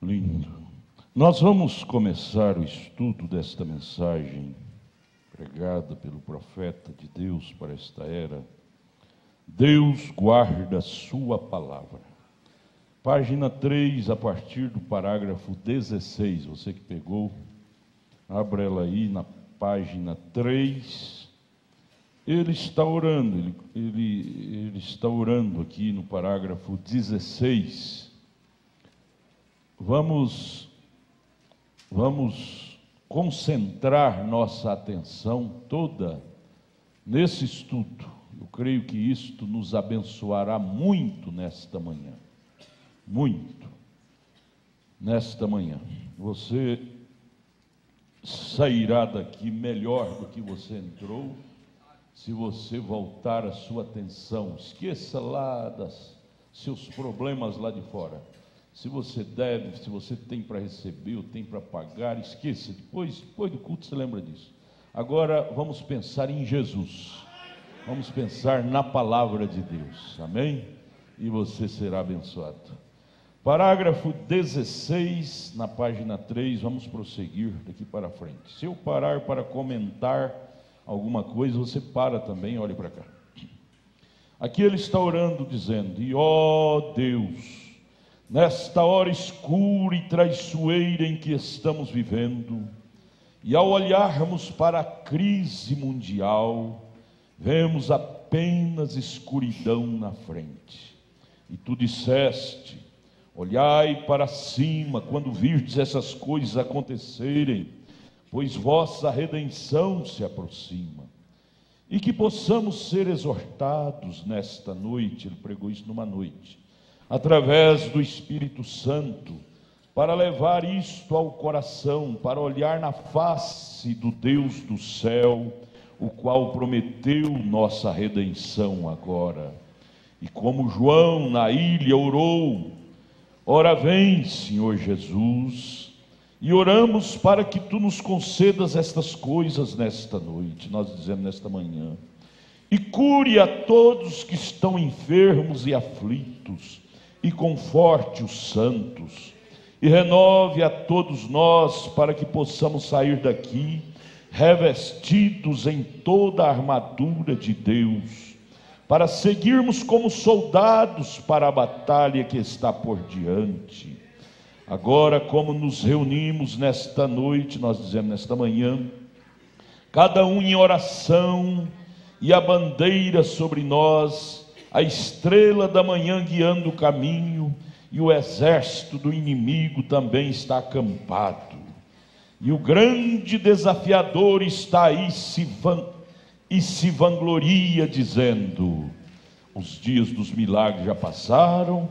Lindo. Nós vamos começar o estudo desta mensagem pregada pelo profeta de Deus para esta era. Deus guarda a sua palavra. Página 3, a partir do parágrafo 16. Você que pegou, abra ela aí na página 3. Ele está orando, ele está orando aqui no parágrafo 16. Vamos concentrar nossa atenção toda nesse estudo. Eu creio que isto nos abençoará muito nesta manhã. Muito. Nesta manhã. Você sairá daqui melhor do que você entrou, se você voltar a sua atenção. Esqueça lá dos seus problemas lá de fora. Se você deve, se você tem para receber ou tem para pagar, esqueça. Depois do culto você lembra disso. Agora vamos pensar em Jesus. Vamos pensar na palavra de Deus. Amém? E você será abençoado. Parágrafo 16, na página 3, vamos prosseguir daqui para frente. Se eu parar para comentar alguma coisa, você para também, olhe para cá. Aqui ele está orando, dizendo: e ó Deus, nesta hora escura e traiçoeira em que estamos vivendo, e ao olharmos para a crise mundial, vemos apenas escuridão na frente. E tu disseste: olhai para cima quando virdes essas coisas acontecerem, pois vossa redenção se aproxima. E que possamos ser exortados nesta noite, ele pregou isso numa noite, através do Espírito Santo, para levar isto ao coração, para olhar na face do Deus do céu, o qual prometeu nossa redenção agora. E como João na ilha orou: ora vem, Senhor Jesus, e oramos para que tu nos concedas estas coisas nesta noite, nós dizemos nesta manhã, e cure a todos que estão enfermos e aflitos, e conforte os santos, e renove a todos nós, para que possamos sair daqui revestidos em toda a armadura de Deus, para seguirmos como soldados para a batalha que está por diante. Agora, como nos reunimos nesta noite, nós dizemos nesta manhã, cada um em oração, e a bandeira sobre nós, a estrela da manhã guiando o caminho, e o exército do inimigo também está acampado, e o grande desafiador está aí e se vangloria, dizendo: os dias dos milagres já passaram,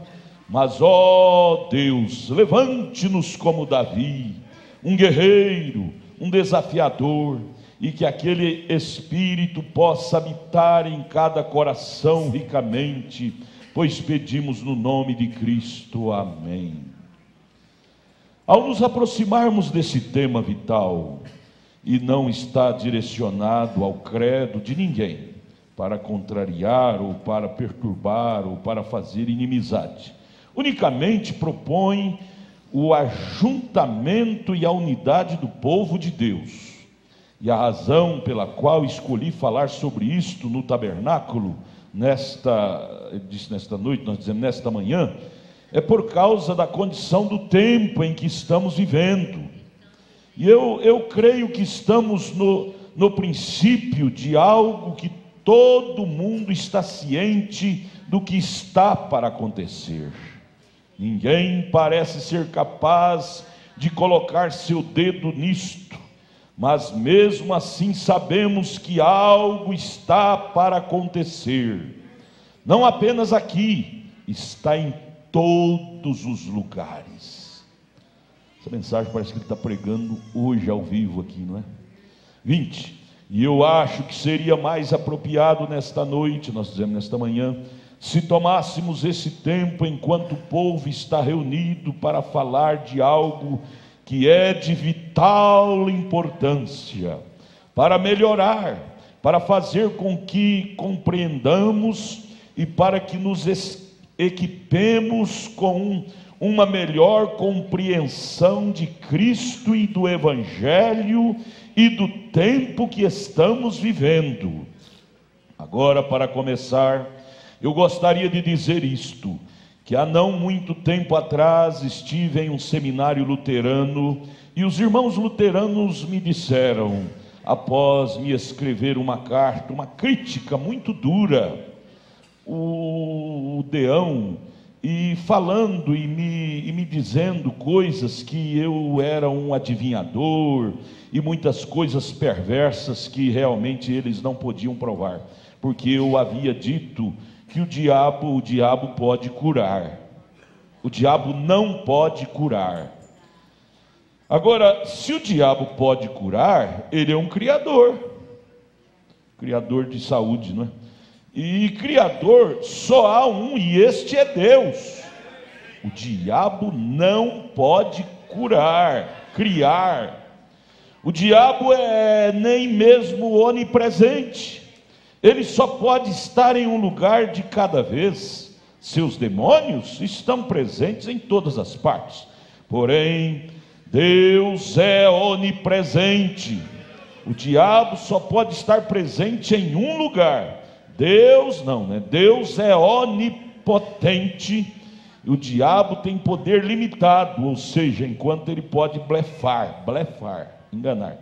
mas ó Deus, levante-nos como Davi, um guerreiro, um desafiador, e que aquele Espírito possa habitar em cada coração ricamente, pois pedimos no nome de Cristo, amém. Ao nos aproximarmos desse tema vital, e não está direcionado ao credo de ninguém, para contrariar, ou para perturbar, ou para fazer inimizade, unicamente propõe o ajuntamento e a unidade do povo de Deus. E a razão pela qual escolhi falar sobre isto no tabernáculo, nesta noite, nós dizemos nesta manhã, é por causa da condição do tempo em que estamos vivendo. E eu creio que estamos no princípio de algo que todo mundo está ciente do que está para acontecer. Ninguém parece ser capaz de colocar seu dedo nisto, mas mesmo assim sabemos que algo está para acontecer. Não apenas aqui, está em todos os lugares. Essa mensagem parece que ele está pregando hoje ao vivo aqui, não é? 20. E eu acho que seria mais apropriado nesta noite, nós dizemos nesta manhã, se tomássemos esse tempo enquanto o povo está reunido para falar de algo que é de vital importância, para melhorar, para fazer com que compreendamos e para que nos equipemos com uma melhor compreensão de Cristo e do Evangelho e do tempo que estamos vivendo. Agora, para começar, eu gostaria de dizer isto, que há não muito tempo atrás estive em um seminário luterano e os irmãos luteranos me disseram, após me escrever uma carta, uma crítica muito dura, o deão, e falando e me dizendo coisas que eu era um adivinhador e muitas coisas perversas que realmente eles não podiam provar, porque eu havia dito que o diabo pode curar. O diabo não pode curar. Agora, se o diabo pode curar, ele é um criador de saúde, não é? E criador só há um, e este é Deus. O diabo não pode criar. O diabo é nem mesmo onipresente. Ele só pode estar em um lugar de cada vez. Seus demônios estão presentes em todas as partes. Porém, Deus é onipresente. O diabo só pode estar presente em um lugar. Deus não, né? Deus é onipotente. O diabo tem poder limitado, ou seja, enquanto ele pode blefar, enganar.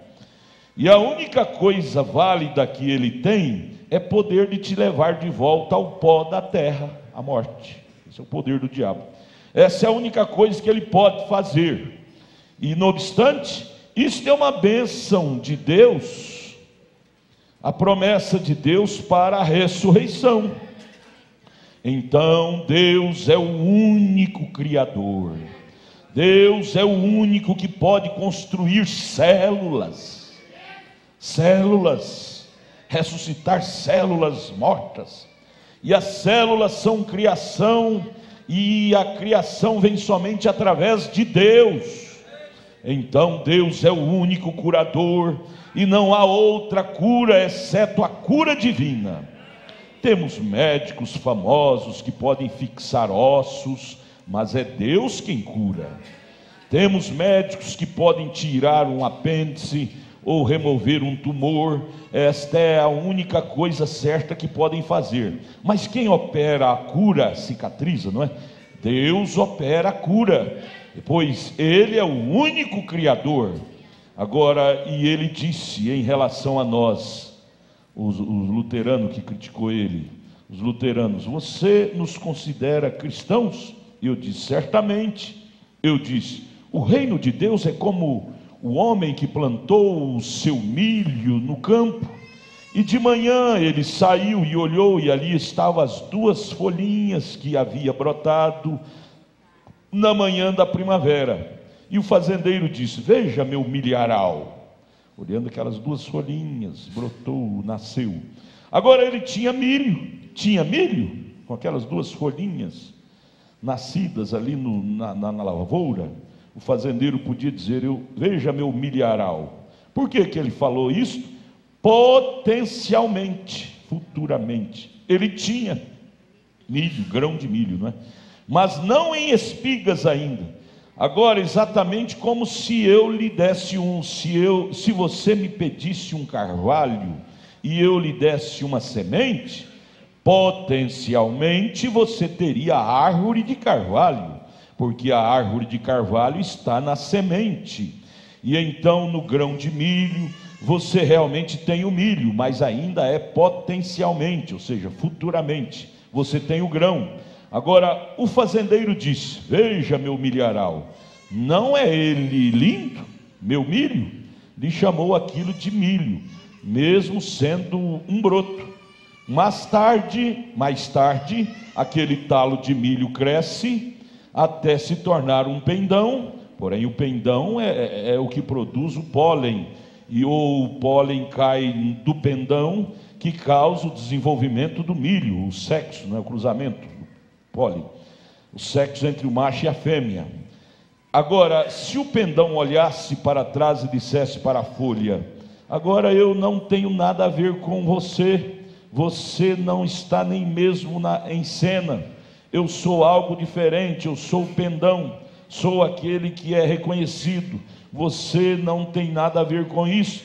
E a única coisa válida que ele tem é poder de te levar de volta ao pó da terra, a morte. Esse é o poder do diabo. Essa é a única coisa que ele pode fazer. E não obstante, isto é uma bênção de Deus, a promessa de Deus para a ressurreição. Então Deus é o único Criador. Deus é o único que pode construir células, ressuscitar células mortas. E as células são criação, e a criação vem somente através de Deus. Então Deus é o único curador, e não há outra cura exceto a cura divina. Temos médicos famosos que podem fixar ossos, mas é Deus quem cura. Temos médicos que podem tirar um apêndice ou remover um tumor. Esta é a única coisa certa que podem fazer. Mas quem opera a cura cicatriza, não é? Deus opera a cura, pois Ele é o único Criador. Agora, e Ele disse em relação a nós, os luteranos que criticou Ele, os luteranos: você nos considera cristãos? Eu disse: certamente. Eu disse: o reino de Deus é como o homem que plantou o seu milho no campo, e de manhã ele saiu e olhou, e ali estavam as duas folhinhas que havia brotado na manhã da primavera. E o fazendeiro disse: veja meu milharal. Olhando aquelas duas folhinhas, brotou, nasceu. Agora ele tinha milho com aquelas duas folhinhas nascidas ali na lavoura. O fazendeiro podia dizer: veja meu milharal. Por que ele falou isso? Potencialmente, futuramente, ele tinha milho, grão de milho, não é? Mas não em espigas ainda. Agora, exatamente como se eu lhe desse se você me pedisse um carvalho e eu lhe desse uma semente, potencialmente você teria a árvore de carvalho, porque a árvore de carvalho está na semente. E então no grão de milho você realmente tem o milho, mas ainda é potencialmente, ou seja, futuramente, você tem o grão. Agora o fazendeiro disse: veja meu milharal, não é ele lindo, meu milho? Lhe chamou aquilo de milho, mesmo sendo um broto. Mais tarde, aquele talo de milho cresce até se tornar um pendão. Porém o pendão é o que produz o pólen, e o pólen cai do pendão, que causa o desenvolvimento do milho, o sexo, o cruzamento do pólen, o sexo entre o macho e a fêmea. Agora, se o pendão olhasse para trás e dissesse para a folha: agora eu não tenho nada a ver com você, você não está nem mesmo em cena, Eu sou algo diferente, eu sou o pendão, sou aquele que é reconhecido. Você não tem nada a ver com isso.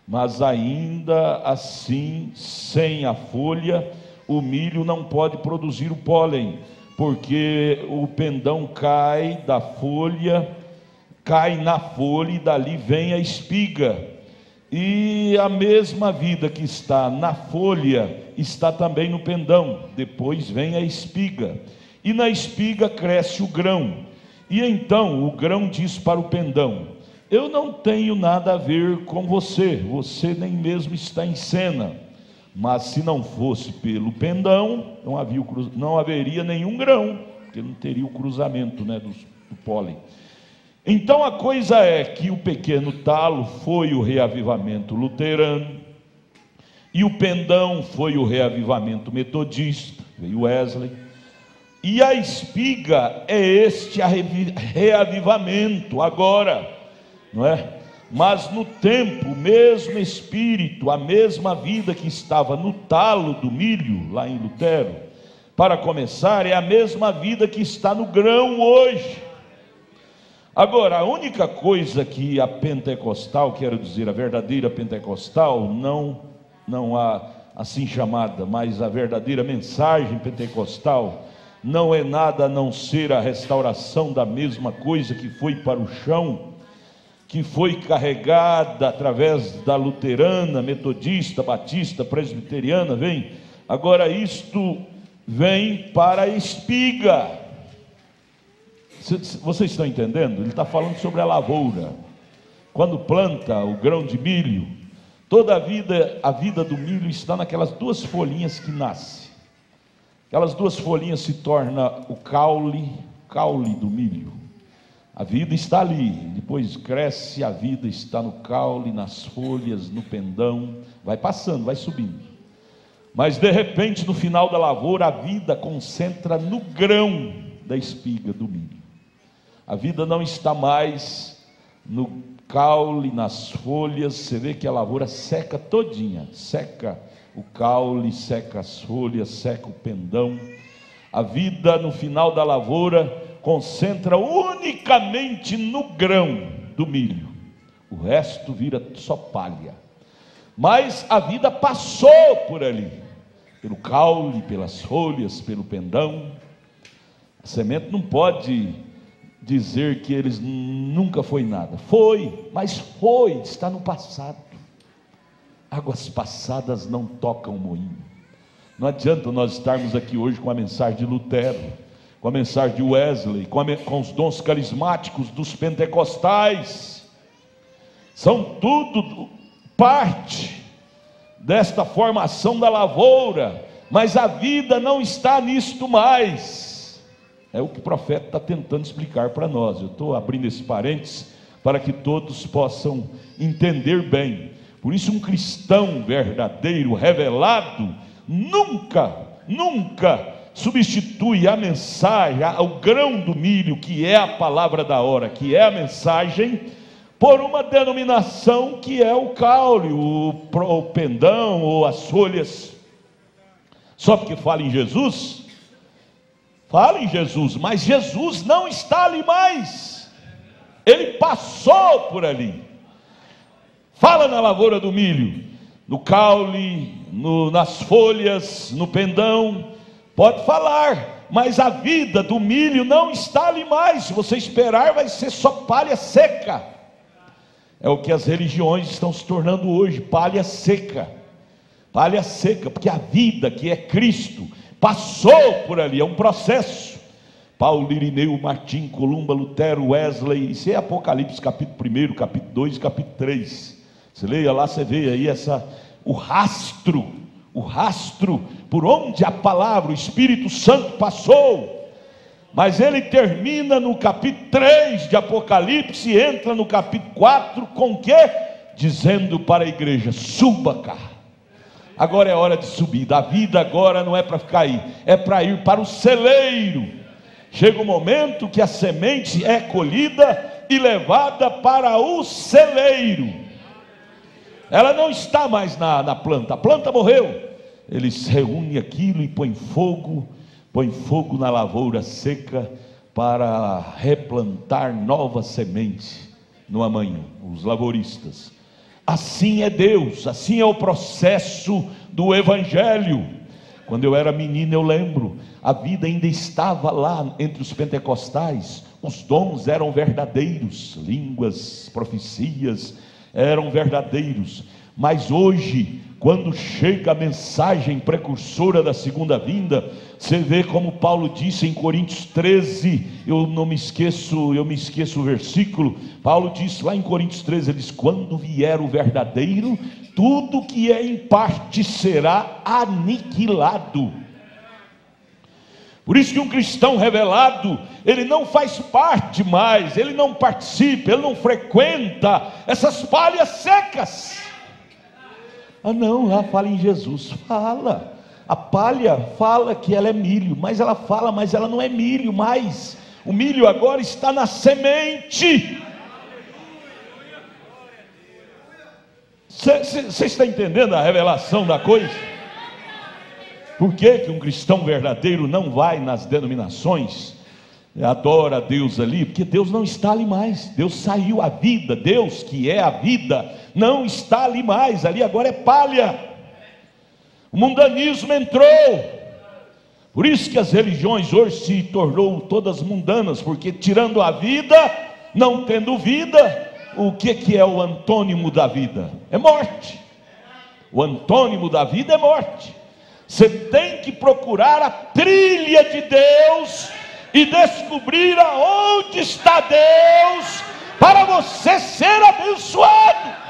Mas ainda assim, sem a folha, o milho não pode produzir o pólen, porque o pendão cai da folha, cai na folha e dali vem a espiga. E a mesma vida que está na folha está também no pendão. Depois vem a espiga, e na espiga cresce o grão. E então o grão diz para o pendão: eu não tenho nada a ver com você, você nem mesmo está em cena. Mas se não fosse pelo pendão, não haveria nenhum grão, porque não teria o cruzamento, do pólen. Então a coisa é que o pequeno talo foi o reavivamento luterano, e o pendão foi o reavivamento metodista, veio Wesley, e a espiga é este reavivamento agora, não é? Mas no tempo, o mesmo espírito, a mesma vida que estava no talo do milho, lá em Lutero, para começar, é a mesma vida que está no grão hoje. Agora, a única coisa que a pentecostal, quero dizer, a verdadeira pentecostal, não há assim chamada, mas a verdadeira mensagem pentecostal, não é nada a não ser a restauração da mesma coisa que foi para o chão, que foi carregada através da luterana, metodista, batista, presbiteriana, agora isto vem para a espiga. Vocês estão entendendo? Ele está falando sobre a lavoura. Quando planta o grão de milho, toda a vida do milho está naquelas duas folhinhas que nascem. Aquelas duas folhinhas se tornam o caule do milho. A vida está ali, depois cresce, a vida está no caule, nas folhas, no pendão, vai passando, vai subindo. Mas de repente, no final da lavoura, a vida concentra no grão da espiga do milho. A vida não está mais no caule, nas folhas. Você vê que a lavoura seca todinha, seca o caule, seca as folhas, seca o pendão. A vida no final da lavoura concentra unicamente no grão do milho, o resto vira só palha. Mas a vida passou por ali, pelo caule, pelas folhas, pelo pendão. A semente não pode dizer que eles nunca foi nada. Foi, mas está no passado. Águas passadas não tocam o moinho. Não adianta nós estarmos aqui hoje com a mensagem de Lutero, com a mensagem de Wesley, com os dons carismáticos dos pentecostais. São tudo parte desta formação da lavoura, mas a vida não está nisto mais. É o que o profeta está tentando explicar para nós. Eu estou abrindo esse parênteses para que todos possam entender bem. Por isso, um cristão verdadeiro, revelado, nunca substitui a mensagem, o grão do milho, que é a palavra da hora, que é a mensagem, por uma denominação que é o caule, o pendão ou as folhas. Só porque fala em Jesus, mas Jesus não está ali mais, ele passou por ali. Fala na lavoura do milho, no caule, nas folhas, no pendão, pode falar, mas a vida do milho não está ali mais. Se você esperar, vai ser só palha seca. É o que as religiões estão se tornando hoje, palha seca, porque a vida que é Cristo passou por ali, é um processo. Paulo, Irineu, Martim, Columba, Lutero, Wesley, isso é Apocalipse capítulo 1, capítulo 2 e capítulo 3, você leia lá, você vê aí o rastro por onde a palavra, o Espírito Santo passou. Mas ele termina no capítulo 3 de Apocalipse e entra no capítulo 4 com o quê? Dizendo para a igreja: suba cá. Agora é hora de subir. A vida agora não é para ficar aí, é para ir para o celeiro. Chega o momento que a semente é colhida e levada para o celeiro. Ela não está mais na planta, a planta morreu. Eles reúnem aquilo e põem fogo, põe fogo na lavoura seca para replantar nova semente no amanhã, os lavouristas. Assim é Deus, assim é o processo do Evangelho. Quando eu era menino, eu lembro, a vida ainda estava lá entre os pentecostais, os dons eram verdadeiros, línguas, profecias eram verdadeiros, mas hoje, quando chega a mensagem precursora da segunda vinda, você vê como Paulo disse em Coríntios 13, eu me esqueço o versículo. Paulo disse lá em Coríntios 13, ele diz: quando vier o verdadeiro, tudo que é em parte será aniquilado. Por isso que um cristão revelado, ele não faz parte mais, ele não participa, ele não frequenta essas palhas secas. Ah não, lá fala em Jesus, fala. A palha fala que ela é milho, mas ela fala, mas ela não é milho mais. O milho agora está na semente. Você está entendendo a revelação da coisa? Por que um cristão verdadeiro não vai nas denominações, adora a Deus ali? Porque Deus não está ali mais. Deus saiu, a vida, Deus que é a vida, não está ali mais. Ali agora é palha. O mundanismo entrou. Por isso que as religiões hoje se tornou todas mundanas, porque tirando a vida, não tendo vida, o que é o antônimo da vida? É morte. O antônimo da vida é morte. Você tem que procurar a trilha de Deus e descobrir aonde está Deus, para você ser abençoado.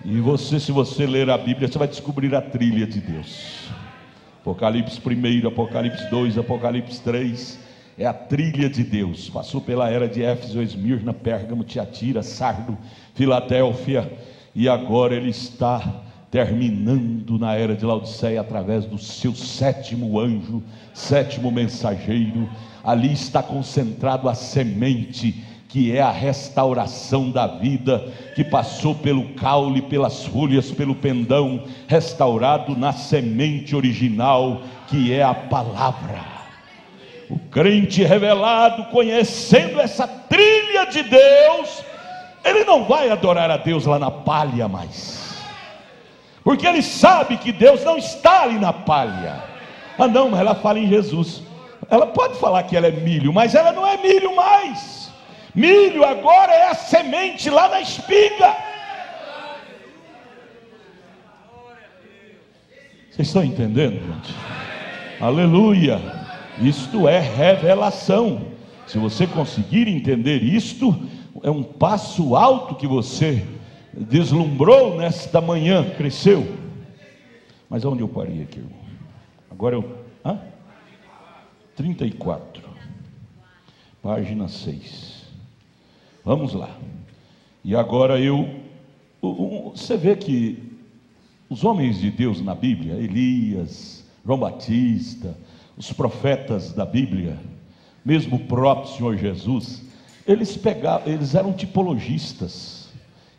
E você, se você ler a Bíblia, você vai descobrir a trilha de Deus. Apocalipse 1, Apocalipse 2, Apocalipse 3, é a trilha de Deus. Passou pela era de Éfeso, Esmirna, Pérgamo, Tiatira, Sardo, Filadélfia, e agora ele está terminando na era de Laodiceia, através do seu 7º anjo, 7º mensageiro. Ali está concentrado a semente, que é a restauração da vida, que passou pelo caule, pelas folhas, pelo pendão, restaurado na semente original, que é a palavra. O crente revelado, conhecendo essa trilha de Deus, ele não vai adorar a Deus lá na palha mais, porque ele sabe que Deus não está ali na palha. Ah não, mas ela fala em Jesus. Ela pode falar que ela é milho, mas ela não é milho mais. Milho agora é a semente lá na espiga. Vocês estão entendendo, gente? Aleluia. Isto é revelação. Se você conseguir entender isto, é um passo alto que você deslumbrou nesta manhã, cresceu. Mas onde eu parei aqui, irmão? Agora eu... 34, página 6. Vamos lá. E agora você vê que os homens de Deus na Bíblia, Elias, João Batista, os profetas da Bíblia, mesmo o próprio Senhor Jesus, eles eram tipologistas.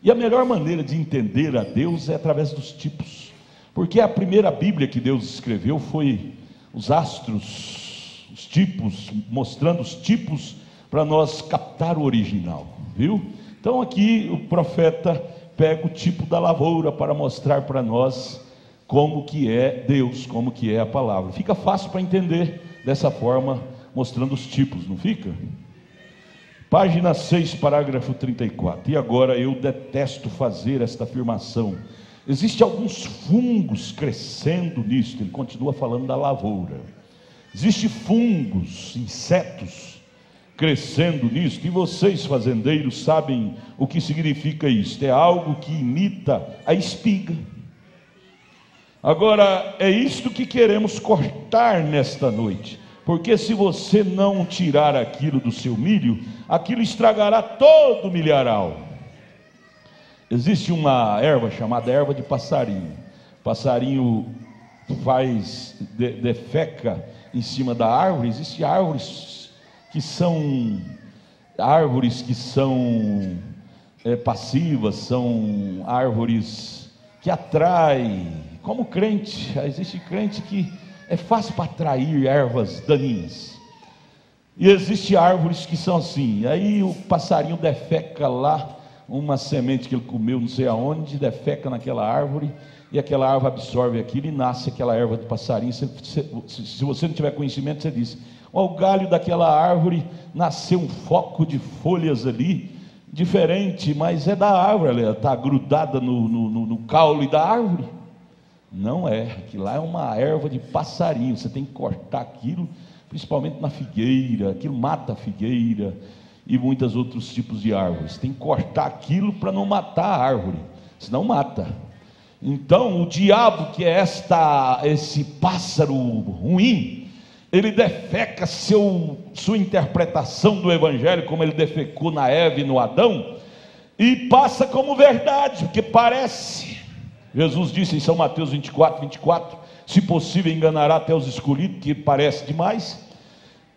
E a melhor maneira de entender a Deus é através dos tipos, porque a primeira Bíblia que Deus escreveu foi os astros, os tipos, mostrando os tipos para nós captar o original, viu? Então aqui o profeta pega o tipo da lavoura para mostrar para nós como que é Deus, como que é a palavra. Fica fácil para entender dessa forma, mostrando os tipos, não fica? Página 6, parágrafo 34. E agora eu detesto fazer esta afirmação. Existem alguns fungos crescendo nisto. Ele continua falando da lavoura. Existem fungos, insetos crescendo nisto, e vocês fazendeiros sabem o que significa isto. É algo que imita a espiga. Agora é isto que queremos cortar nesta noite, porque se você não tirar aquilo do seu milho, aquilo estragará todo o milharal. Existe uma erva chamada erva de passarinho. Passarinho defeca em cima da árvore. Existem árvores que são passivas, são árvores que atraem, como crente. Existe crente que é fácil para atrair ervas daninhas. E existem árvores que são assim, aí o passarinho defeca lá, uma semente que ele comeu não sei aonde, defeca naquela árvore, e aquela árvore absorve aquilo e nasce aquela erva do passarinho. Se você não tiver conhecimento, você diz: o galho daquela árvore nasceu um foco de folhas ali, diferente, mas é da árvore, ela está grudada no caule da árvore. Não é, aquilo lá é uma erva de passarinho, você tem que cortar aquilo, principalmente na figueira, aquilo mata a figueira e muitos outros tipos de árvores. Tem que cortar aquilo para não matar a árvore, senão mata. Então o diabo, que é esse pássaro ruim, ele defeca sua interpretação do evangelho, como ele defecou na Eva e no Adão, e passa como verdade, porque parece. Jesus disse em São Mateus 24, se possível enganará até os escolhidos, que parece demais.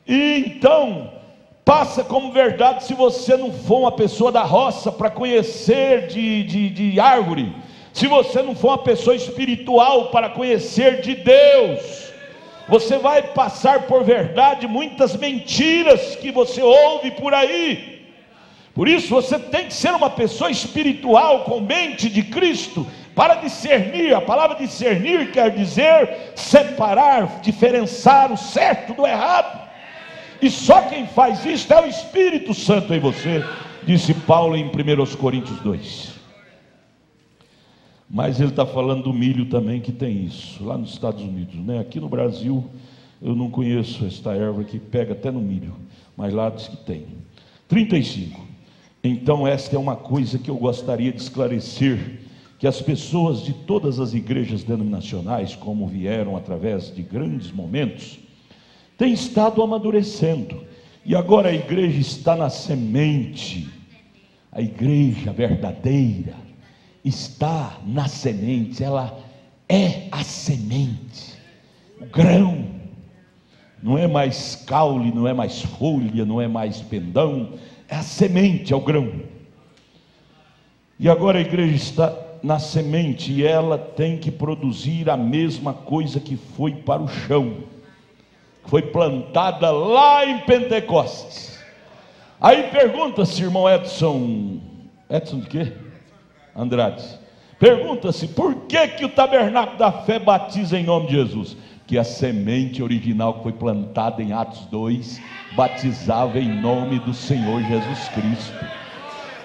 E então passa como verdade se você não for uma pessoa da roça para conhecer de árvore, se você não for uma pessoa espiritual para conhecer de Deus. Você vai passar por verdade muitas mentiras que você ouve por aí. Por isso você tem que ser uma pessoa espiritual, com mente de Cristo, para discernir. A palavra discernir quer dizer separar, diferenciar o certo do errado. E só quem faz isso é o Espírito Santo em você, disse Paulo em 1 Coríntios 2. Mas ele está falando do milho também, que tem isso, lá nos Estados Unidos, né? Aqui no Brasil eu não conheço esta erva que pega até no milho, mas lá diz que tem. 35. Então esta é uma coisa que eu gostaria de esclarecer, que as pessoas de todas as igrejas denominacionais, como vieram através de grandes momentos, têm estado amadurecendo, e agora a igreja está na semente. A igreja verdadeira está na semente, ela é a semente, o grão, não é mais caule, não é mais folha, não é mais pendão, é a semente, é o grão. E agora a igreja está na semente, e ela tem que produzir a mesma coisa que foi para o chão, que foi plantada lá em Pentecostes. Aí pergunta-se, irmão Edson de quê? Andrade, pergunta-se por que o tabernáculo da fé batiza em nome de Jesus? Que a semente original que foi plantada em Atos 2 batizava em nome do Senhor Jesus Cristo.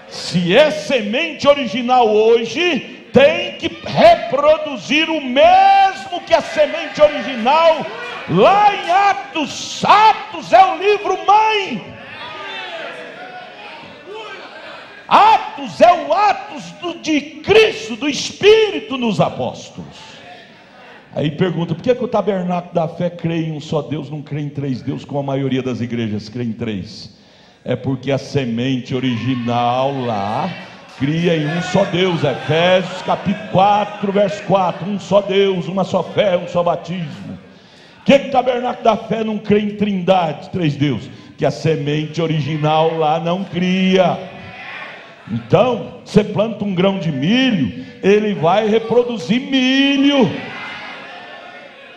Se é semente original hoje, tem que reproduzir o mesmo que a semente original lá em Atos. Atos é o livro mãe. Atos é o Atos de Cristo, do Espírito nos apóstolos. Aí pergunta, por que o tabernáculo da fé crê em um só Deus, não crê em três deuses, como a maioria das igrejas crê em três? É porque a semente original lá cria em um só Deus. Efésios capítulo 4, verso 4, um só Deus, uma só fé, um só batismo. Por que o tabernáculo da fé não crê em trindade, três deuses? Que a semente original lá não cria. Então, você planta um grão de milho, ele vai reproduzir milho.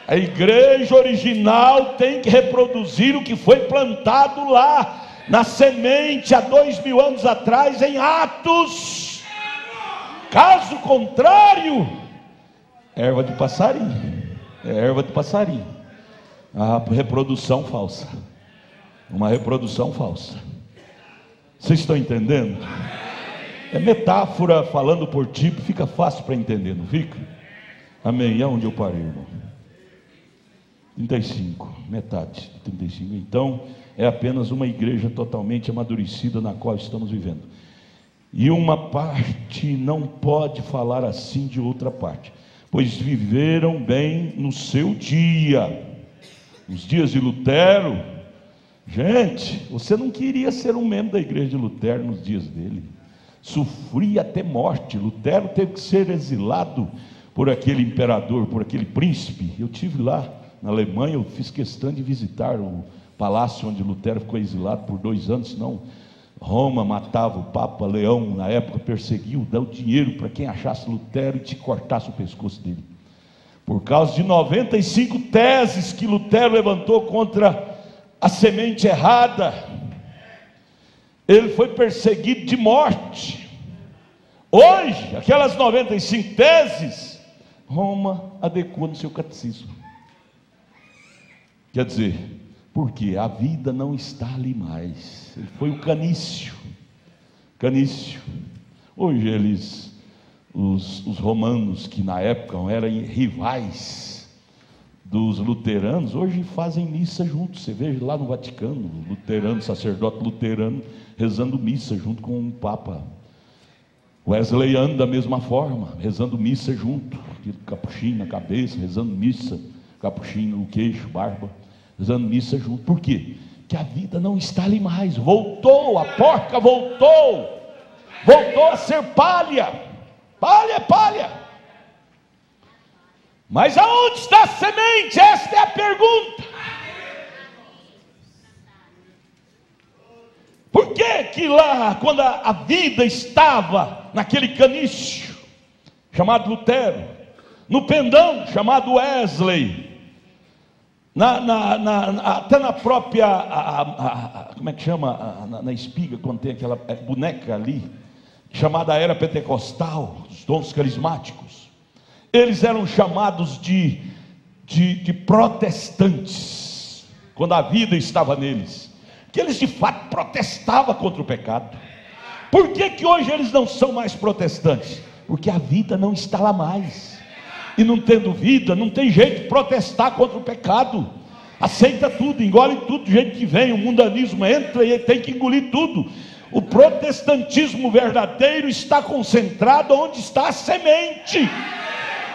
A igreja original tem que reproduzir o que foi plantado lá na semente há 2000 anos atrás em Atos. Caso contrário, erva de passarinho, é erva de passarinho, a reprodução falsa, uma reprodução falsa. Vocês estão entendendo? É metáfora falando por tipo, fica fácil para entender, não fica? Amém. E aonde eu parei, irmão? 35, metade de 35. Então é apenas uma igreja totalmente amadurecida na qual estamos vivendo, e uma parte não pode falar assim de outra parte, pois viveram bem no seu dia. Nos dias de Lutero, gente, você não queria ser um membro da igreja de Lutero nos dias dele, sofria até morte. Lutero teve que ser exilado por aquele imperador, por aquele príncipe. Eu tive lá na Alemanha, eu fiz questão de visitar o palácio onde Lutero ficou exilado por 2 anos, senão Roma matava o Papa Leão, na época perseguiu, deu dinheiro para quem achasse Lutero e te cortasse o pescoço dele. Por causa de 95 teses que Lutero levantou contra a semente errada, ele foi perseguido de morte. Hoje, aquelas 95 teses, Roma adequou no seu catecismo. Quer dizer, porque a vida não está ali mais. Ele foi o canício. Hoje os romanos, que na época eram rivais dos luteranos, hoje fazem missa juntos. Você vê lá no Vaticano, luterano, sacerdote luterano rezando missa junto com o Papa. Wesleyano da mesma forma, rezando missa junto, capuchinho na cabeça, rezando missa, capuchinho no queixo, barba, rezando missa junto. Por quê? Porque a vida não está ali mais. Voltou, a porca voltou a ser palha. Palha. Mas aonde está a semente? Esta é a pergunta. Por que lá, quando a vida estava naquele canício chamado Lutero, no pendão chamado Wesley, até na própria, como é que chama, na espiga, quando tem aquela boneca ali, chamada era pentecostal, os dons carismáticos, eles eram chamados de protestantes, quando a vida estava neles, que eles de fato protestavam contra o pecado. Por que hoje eles não são mais protestantes? Porque a vida não está lá mais, e não tendo vida, não tem jeito de protestar contra o pecado. Aceita tudo, engole tudo do jeito que vem, o mundanismo entra e tem que engolir tudo. O protestantismo verdadeiro está concentrado onde está a semente.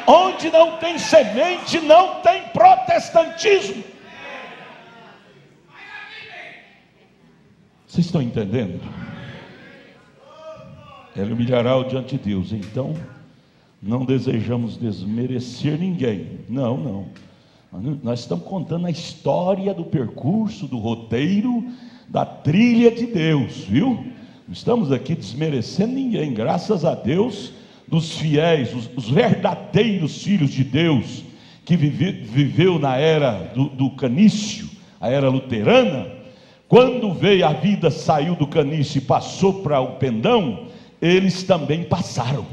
Onde não tem semente, não tem protestantismo. Vocês estão entendendo? Ela humilhará diante de Deus. Então, não desejamos desmerecer ninguém. Não. Nós estamos contando a história do percurso, do roteiro, da trilha de Deus, viu? Não estamos aqui desmerecendo ninguém. Graças a Deus, dos fiéis, os verdadeiros filhos de Deus, que viveu na era do canício, a era luterana. Quando veio a vida, saiu do canício e passou para o pendão, eles também passaram.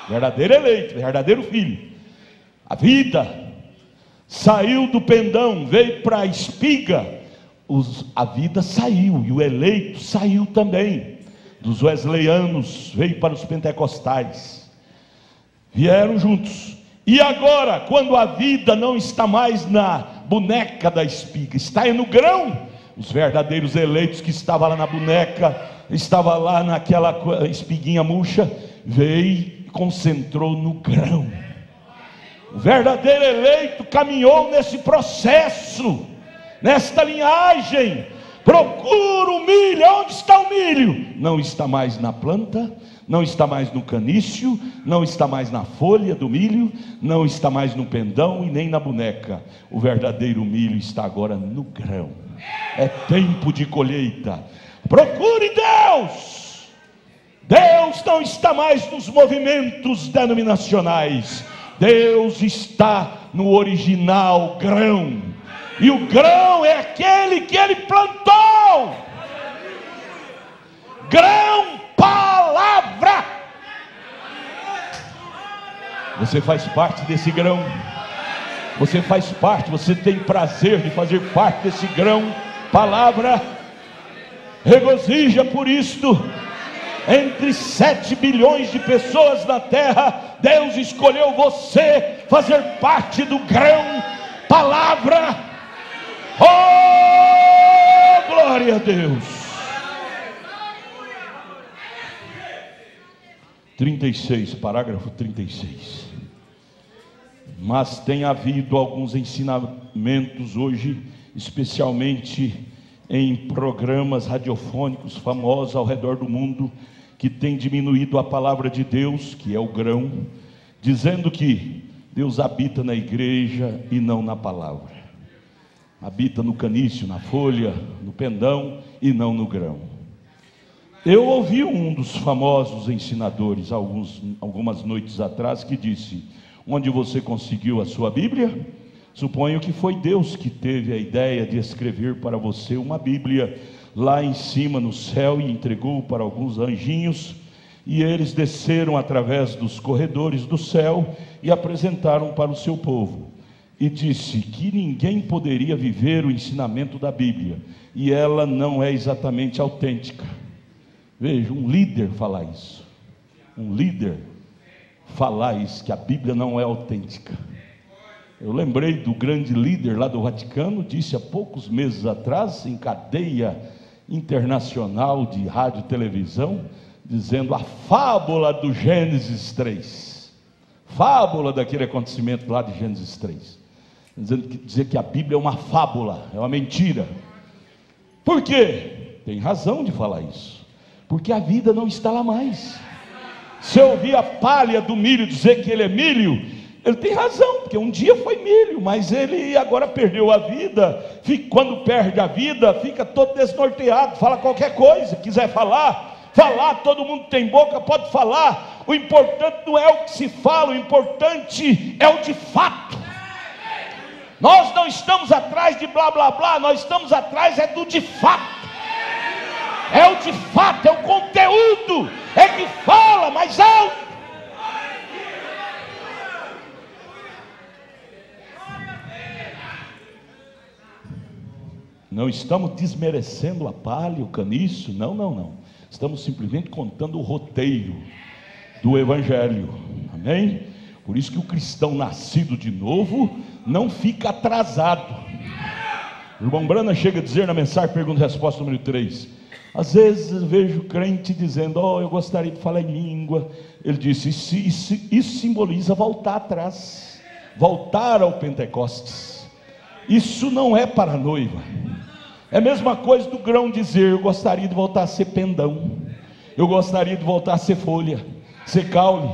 Verdadeiro eleito, verdadeiro filho. A vida saiu do pendão, veio para a espiga, a vida saiu, e o eleito saiu também. Dos wesleyanos veio para os pentecostais, vieram juntos. E agora, quando a vida não está mais na boneca da espiga, está no grão, os verdadeiros eleitos que estavam lá na boneca, estava lá naquela espiguinha murcha, veio e concentrou no grão. O verdadeiro eleito caminhou nesse processo, nesta linhagem. Procura o milho. Onde está o milho? Não está mais na planta, não está mais no canício, não está mais na folha do milho, não está mais no pendão e nem na boneca. O verdadeiro milho está agora no grão. É tempo de colheita. Procure Deus. Deus não está mais nos movimentos denominacionais. Deus está no original grão. E o grão é aquele que ele plantou. Grão, palavra. Você faz parte desse grão. Você faz parte, você tem prazer de fazer parte desse grão, palavra. Regozija por isto. Entre 7 bilhões de pessoas na terra, Deus escolheu você fazer parte do grão, palavra. Oh, glória a Deus. 36, parágrafo 36. Mas tem havido alguns ensinamentos hoje, especialmente em programas radiofônicos famosos ao redor do mundo, que tem diminuído a palavra de Deus, que é o grão, dizendo que Deus habita na igreja e não na palavra. Habita no canício, na folha, no pendão e não no grão. Eu ouvi um dos famosos ensinadores algumas noites atrás que disse: Onde você conseguiu a sua Bíblia? Suponho que foi Deus que teve a ideia de escrever para você uma Bíblia lá em cima no céu e entregou para alguns anjinhos, e eles desceram através dos corredores do céu e apresentaram para o seu povo, e disse que ninguém poderia viver o ensinamento da Bíblia, e ela não é exatamente autêntica. Veja, um líder falar isso, um líder falar isso, que a Bíblia não é autêntica. Eu lembrei do grande líder lá do Vaticano, disse há poucos meses atrás, em cadeia internacional de rádio e televisão, dizendo a fábula do Gênesis 3, fábula daquele acontecimento lá de Gênesis 3, dizer que a Bíblia é uma fábula, é uma mentira. Por quê? Tem razão de falar isso, porque a vida não está lá mais. Se eu ouvir a palha do milho dizer que ele é milho, ele tem razão, porque um dia foi milho, mas ele agora perdeu a vida. Quando perde a vida, fica todo desnorteado, fala qualquer coisa, quiser falar, todo mundo tem boca, pode falar. O importante não é o que se fala, o importante é o de fato. Nós não estamos atrás de blá blá blá, nós estamos atrás do de fato. É o de fato, é o conteúdo, é que fala mais alto. Não estamos desmerecendo a palha, o caniço, não. Estamos simplesmente contando o roteiro do Evangelho, amém? Por isso que o cristão nascido de novo não fica atrasado. O irmão Brana chega a dizer na mensagem, pergunta e resposta número 3, às vezes vejo crente dizendo, eu gostaria de falar em língua. Ele disse, isso simboliza voltar atrás, voltar ao Pentecostes. Isso não é para a noiva. É a mesma coisa do grão dizer, eu gostaria de voltar a ser pendão, eu gostaria de voltar a ser folha, ser caule.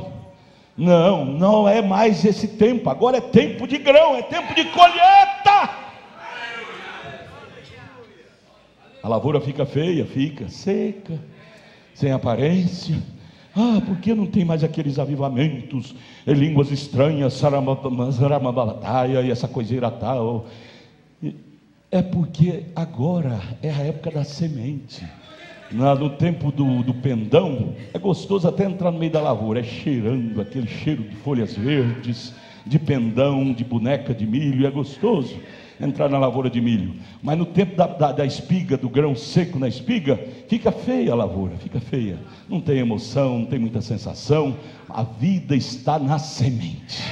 Não é mais esse tempo. Agora é tempo de grão, é tempo de colheita. A lavoura fica feia, fica seca, sem aparência. Porque não tem mais aqueles avivamentos, línguas estranhas, saramabataia e essa coiseira tal. É porque agora é a época da semente. No tempo do pendão, é gostoso até entrar no meio da lavoura, é cheirando aquele cheiro de folhas verdes, de pendão, de boneca de milho, é gostoso entrar na lavoura de milho. Mas no tempo da espiga, do grão seco na espiga, fica feia a lavoura, fica feia, não tem emoção, não tem muita sensação. A vida está na semente,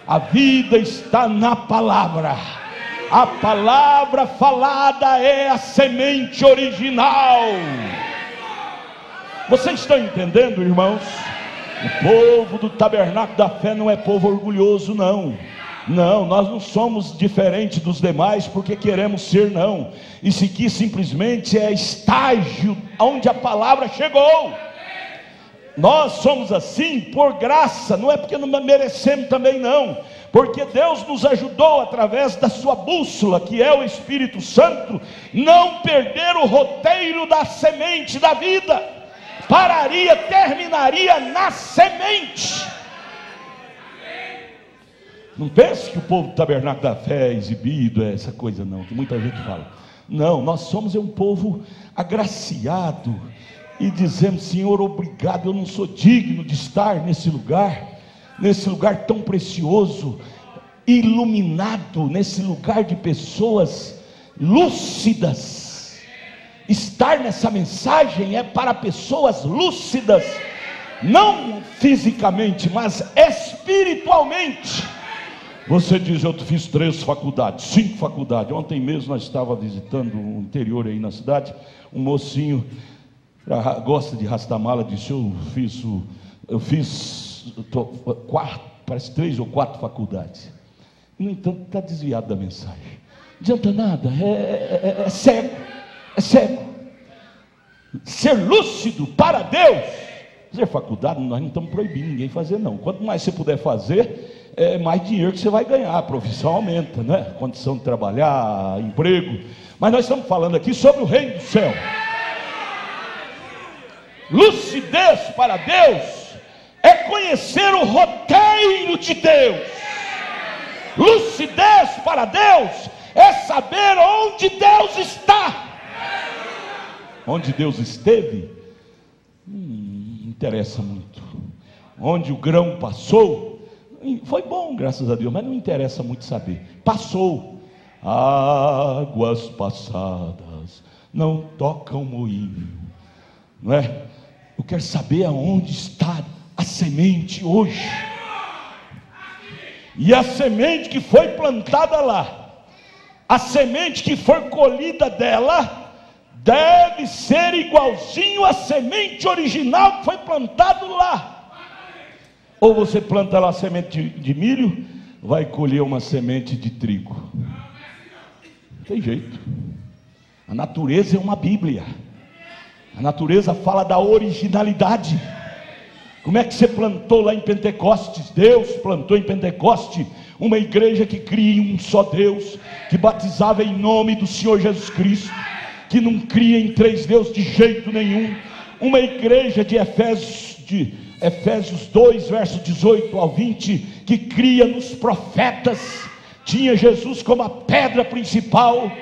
a vida está na palavra. A palavra falada é a semente original. Vocês estão entendendo, irmãos? O povo do tabernáculo da fé não é povo orgulhoso, não. Nós não somos diferentes dos demais porque queremos ser, não. Isso aqui simplesmente é estágio onde a palavra chegou. Nós somos assim por graça, não é porque não merecemos também, não. Porque Deus nos ajudou através da sua bússola, que é o Espírito Santo, não perder o roteiro da semente da vida. Terminaria na semente. Não pense que o povo do tabernáculo da fé é exibido, é essa coisa não, que muita gente fala. Não, nós somos um povo agraciado, e dizemos, Senhor, obrigado, eu não sou digno de estar nesse lugar tão precioso, iluminado, nesse lugar de pessoas lúcidas. Estar nessa mensagem é para pessoas lúcidas, não fisicamente, mas espiritualmente. Você diz, eu fiz 3 faculdades, 5 faculdades. Ontem mesmo nós estávamos visitando o interior aí na cidade. Um mocinho gosta de rastamala, disse, eu fiz parece 3 ou 4 faculdades. No entanto, está desviado da mensagem. Não adianta nada, é cego. Ser lúcido para Deus. Fazer faculdade, nós não estamos proibindo ninguém fazer, não. Quanto mais você puder fazer, mais dinheiro que você vai ganhar, a profissão aumenta, né? Condição de trabalhar, emprego. Mas nós estamos falando aqui sobre o reino do céu. Lucidez para Deus é conhecer o roteiro de Deus. Lucidez para Deus é saber onde Deus está. Onde Deus esteve, não interessa muito. Onde o grão passou, foi bom, graças a Deus, mas não interessa muito saber. Passou. Águas passadas não tocam moinho, não é? Eu quero saber aonde está a semente hoje. E a semente que foi plantada lá, a semente que for colhida dela, deve ser igualzinho à semente original que foi plantado lá. Ou você planta lá a semente de milho, vai colher uma semente de trigo. Não tem jeito. A natureza é uma Bíblia. A natureza fala da originalidade. Como é que você plantou lá em Pentecostes? Deus plantou em Pentecoste uma igreja que cria em um só Deus, que batizava em nome do Senhor Jesus Cristo, que não cria em três deuses de jeito nenhum. Uma igreja de Efésios 2, verso 18 ao 20, que cria nos profetas, tinha Jesus como a pedra principal.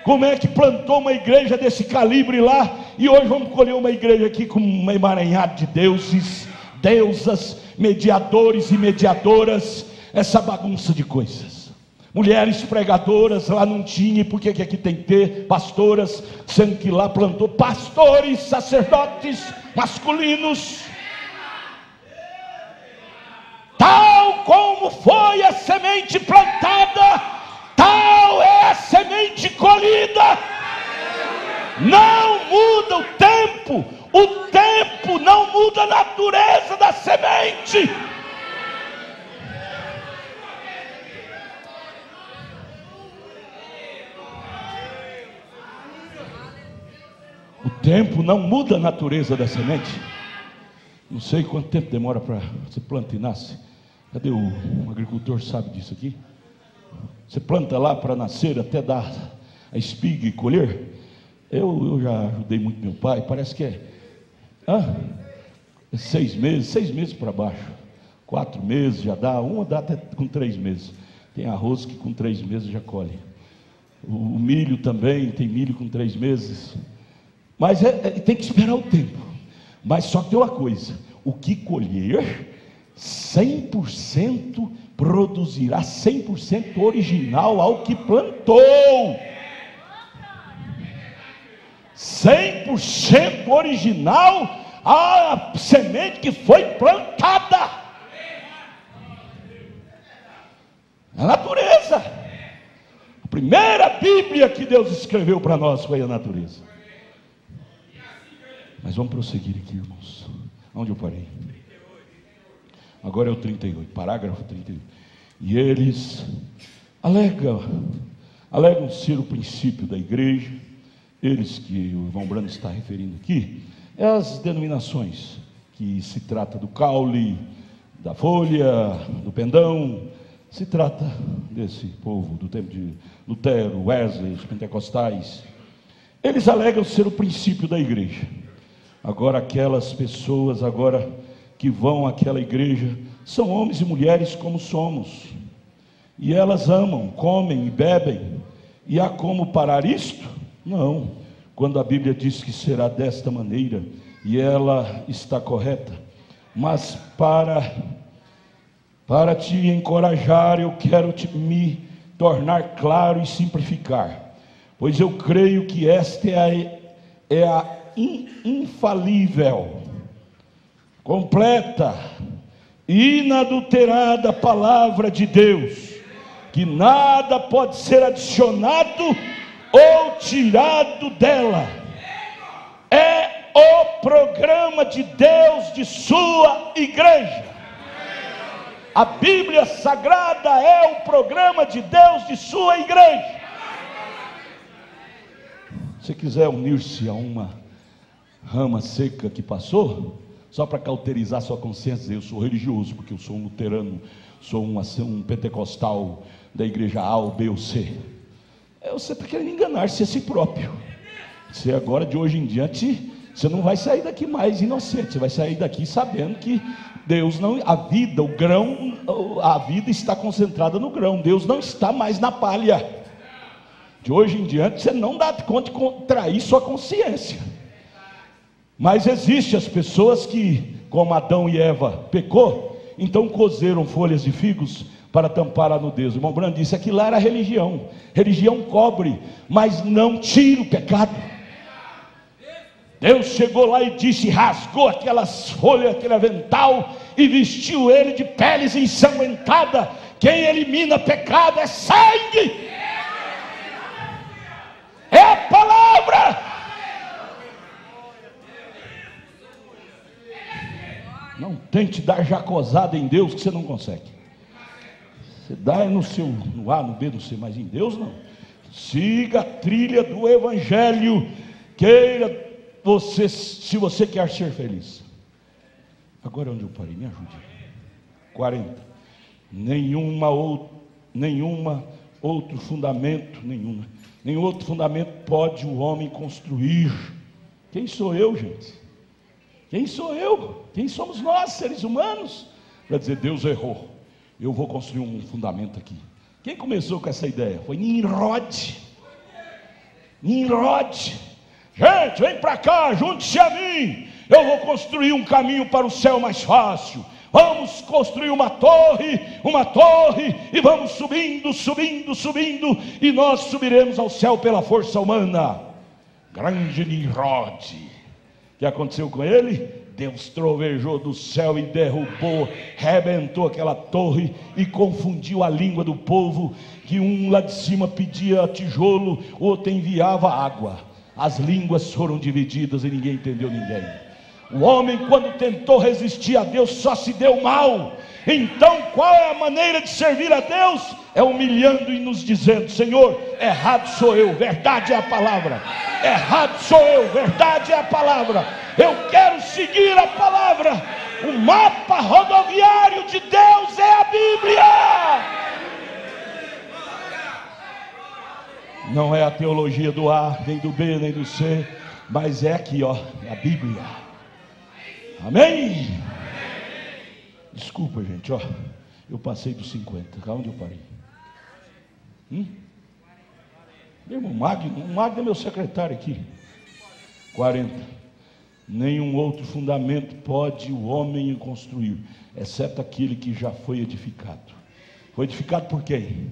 Como é que plantou uma igreja desse calibre lá? E hoje vamos colher uma igreja aqui com um emaranhado de deuses, deusas, mediadores e mediadoras, essa bagunça de coisas. Mulheres pregadoras, lá não tinha, e por que aqui tem que ter? Pastoras, sendo que lá plantou pastores, sacerdotes masculinos. Tal como foi a semente plantada, tal é a semente colhida. Não muda o tempo não muda a natureza da semente. O tempo não muda a natureza da semente. Não sei quanto tempo demora para você planta e nasce. Cadê o agricultor, sabe disso aqui? Você planta lá para nascer até dar a espiga e colher. Eu já ajudei muito meu pai, parece que é 6 meses para baixo, 4 meses já dá, uma dá até com 3 meses. Tem arroz que com 3 meses já colhe. O milho também, tem milho com 3 meses. Mas tem que esperar o tempo. Mas só que tem uma coisa: o que colher, 100% produzirá 100% original ao que plantou. 100% original à semente que foi plantada. A natureza. A primeira Bíblia que Deus escreveu para nós foi a natureza. Mas vamos prosseguir aqui, irmãos. Onde eu parei? Agora é o 38, parágrafo 38. E eles alegam ser o princípio da igreja. Eles que o irmão Brando está referindo aqui, é as denominações, que se trata do caule, da folha, do pendão, se trata desse povo do tempo de Lutero, Wesley, os pentecostais. Eles alegam ser o princípio da igreja. Agora aquelas pessoas que vão àquela igreja são homens e mulheres como somos, e elas amam, comem e bebem. E há como parar isto? Não. Quando a Bíblia diz que será desta maneira, e ela está correta. Mas para te encorajar, eu quero me tornar claro e simplificar, pois eu creio que esta é a infalível, completa e inadulterada palavra de Deus, que nada pode ser adicionado ou tirado dela. É o programa de Deus de sua igreja. A Bíblia Sagrada é o programa de Deus de sua igreja. Se quiser unir-se a uma rama seca que passou, só para cauterizar sua consciência, dizer: eu sou religioso porque eu sou um luterano, sou um pentecostal da igreja A ou B ou C. Você está querendo enganar-se a si próprio. Você agora, de hoje em diante, você não vai sair daqui mais inocente, você vai sair daqui sabendo que Deus não, a vida, o grão, a vida está concentrada no grão, Deus não está mais na palha. De hoje em diante você não dá conta de contrair sua consciência. Mas existem as pessoas que, como Adão e Eva pecou, então cozeram folhas de figos para tampar a nudez. O irmão Brando disse, aquilo lá era religião. Religião cobre, mas não tira o pecado. Deus chegou lá e disse, rasgou aquelas folhas, aquele avental, e vestiu ele de peles ensanguentadas. Quem elimina pecado é sangue, é a palavra. Não tente dar jacosada em Deus, que você não consegue. Você dá no seu, no A, no B, no C, mas em Deus não. Siga a trilha do Evangelho. Queira você, se você quer ser feliz. Agora onde eu parei, me ajude. 40. Nenhum outro fundamento pode o homem construir. Quem sou eu, gente? Quem sou eu? Quem somos nós, seres humanos? Para dizer, Deus errou, eu vou construir um fundamento aqui. Quem começou com essa ideia? Foi Nimrod. Gente, vem para cá, junte-se a mim, eu vou construir um caminho para o céu mais fácil. Vamos construir uma torre, e vamos subindo, e nós subiremos ao céu pela força humana. Grande Nimrod. O que aconteceu com ele? Deus trovejou do céu e derrubou, rebentou aquela torre e confundiu a língua do povo, que um lá de cima pedia tijolo, o outro enviava água. As línguas foram divididas e ninguém entendeu ninguém. O homem, quando tentou resistir a Deus, só se deu mal. Então qual é a maneira de servir a Deus? É humilhando e nos dizendo, Senhor, errado sou eu, verdade é a palavra. Errado sou eu, verdade é a palavra. Eu quero seguir a palavra. O mapa rodoviário de Deus é a Bíblia. Não é a teologia do A, nem do B, nem do C, mas é aqui, ó, a Bíblia. Amém? Desculpa, gente, ó, eu passei dos 50. Onde eu parei? Meu irmão Magno, o Magno é meu secretário aqui. 40. Nenhum outro fundamento pode o homem construir, exceto aquele que já foi edificado. Foi edificado por quem?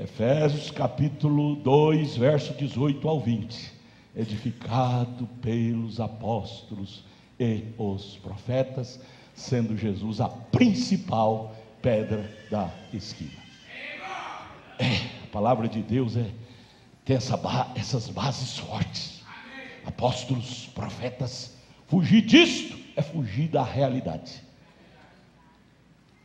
Efésios capítulo 2, verso 18 ao 20. Edificado pelos apóstolos e os profetas, sendo Jesus a principal pedra da esquina. A palavra de Deus tem essas bases fortes. Apóstolos, profetas. Fugir disto é fugir da realidade.